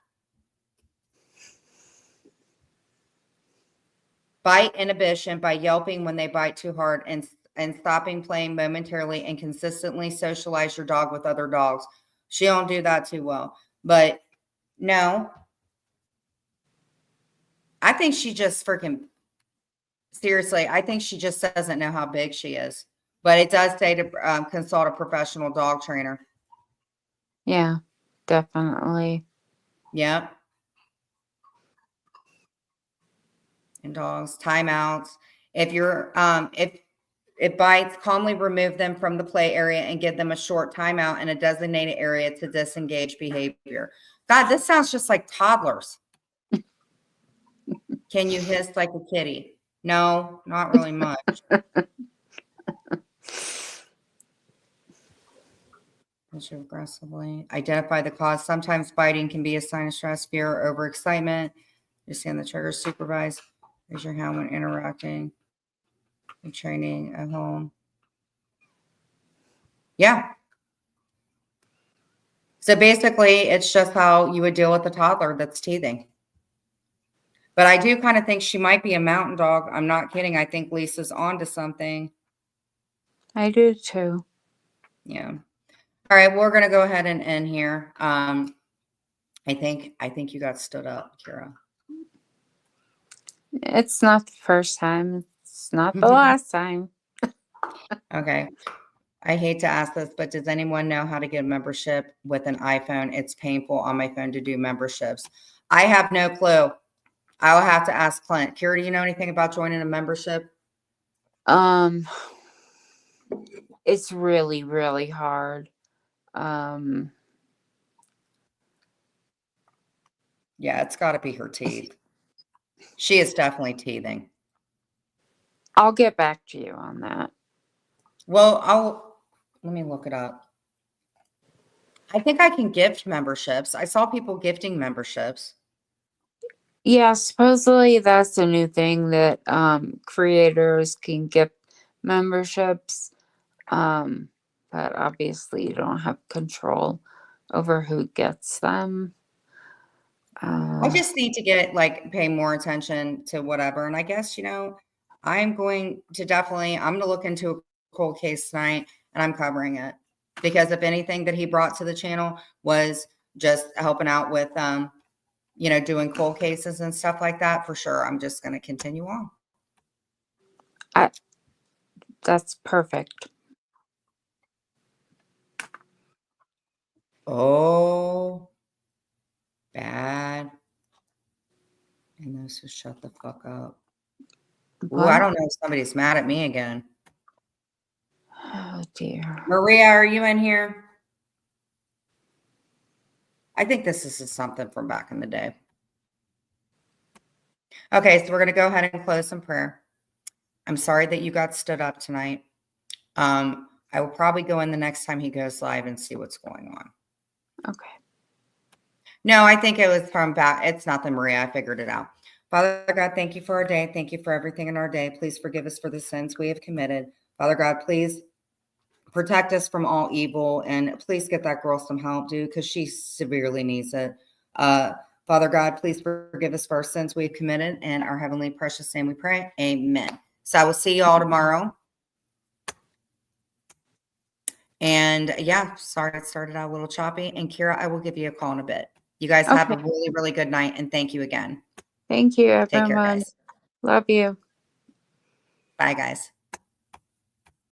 Bite inhibition by yelping when they bite too hard and stopping playing momentarily and consistently socialize your dog with other dogs. She don't do that too well. But no, I think she just freaking seriously, I think she just doesn't know how big she is. But it does say to consult a professional dog trainer. Yeah, definitely. Yep. And dogs, timeouts. If you're if it bites, calmly remove them from the play area and give them a short timeout in a designated area to disengage behavior. God, this sounds just like toddlers. Can you hiss like a kitty? No, not really much. Aggressively identify the cause. Sometimes biting can be a sign of stress, fear, or overexcitement. Understand the trigger. Supervise. Raise your hand when interacting and training at home. Yeah. So basically, it's just how you would deal with a toddler that's teething. But I do kind of think she might be a mountain dog. I'm not kidding. I think Lisa's onto something. I do too. Yeah. All right, we're gonna go ahead and end here. I think you got stood up, Kira. It's not the first time. It's not the last time. Okay. I hate to ask this, but does anyone know how to get a membership with an iPhone? It's painful on my phone to do memberships. I have no clue. I'll have to ask Clint. Kira, do you know anything about joining a membership? It's really, really hard. Um, Yeah, it's got to be her teeth. She is definitely teething. I'll get back to you on that. Well, let me look it up. I think I can gift memberships. I saw people gifting memberships. Yeah, supposedly that's a new thing that creators can get memberships. But obviously you don't have control over who gets them. I just need to get pay more attention to whatever. And I guess, I'm going to I'm going to look into a cold case tonight and I'm covering it because if anything that he brought to the channel was just helping out with, doing cold cases and stuff like that, for sure. I'm just going to continue on. That's perfect. Oh, bad. And those who shut the fuck up. Ooh, I What? don't know if somebody's mad at me again. Oh dear. Maria, are you in here? I think this is something from back in the day. Okay, so we're going to go ahead and close in prayer. I'm sorry that you got stood up tonight. I will probably go in the next time he goes live and see what's going on. Okay. No, I think it was from back. It's nothing, Maria. I figured it out. Father God, thank you for our day. Thank you for everything in our day. Please forgive us for the sins we have committed. Father God, please protect us from all evil and please get that girl some help, dude, because she severely needs it. Father God, please forgive us for our sins we've committed. In our heavenly precious name we pray. Amen. So I will see you all tomorrow. And yeah, sorry it started out a little choppy. And Kira, I will give you a call in a bit. You guys have a really, really good night. And thank you again. Thank you, Take care, everyone. guys. Love you. Bye, guys.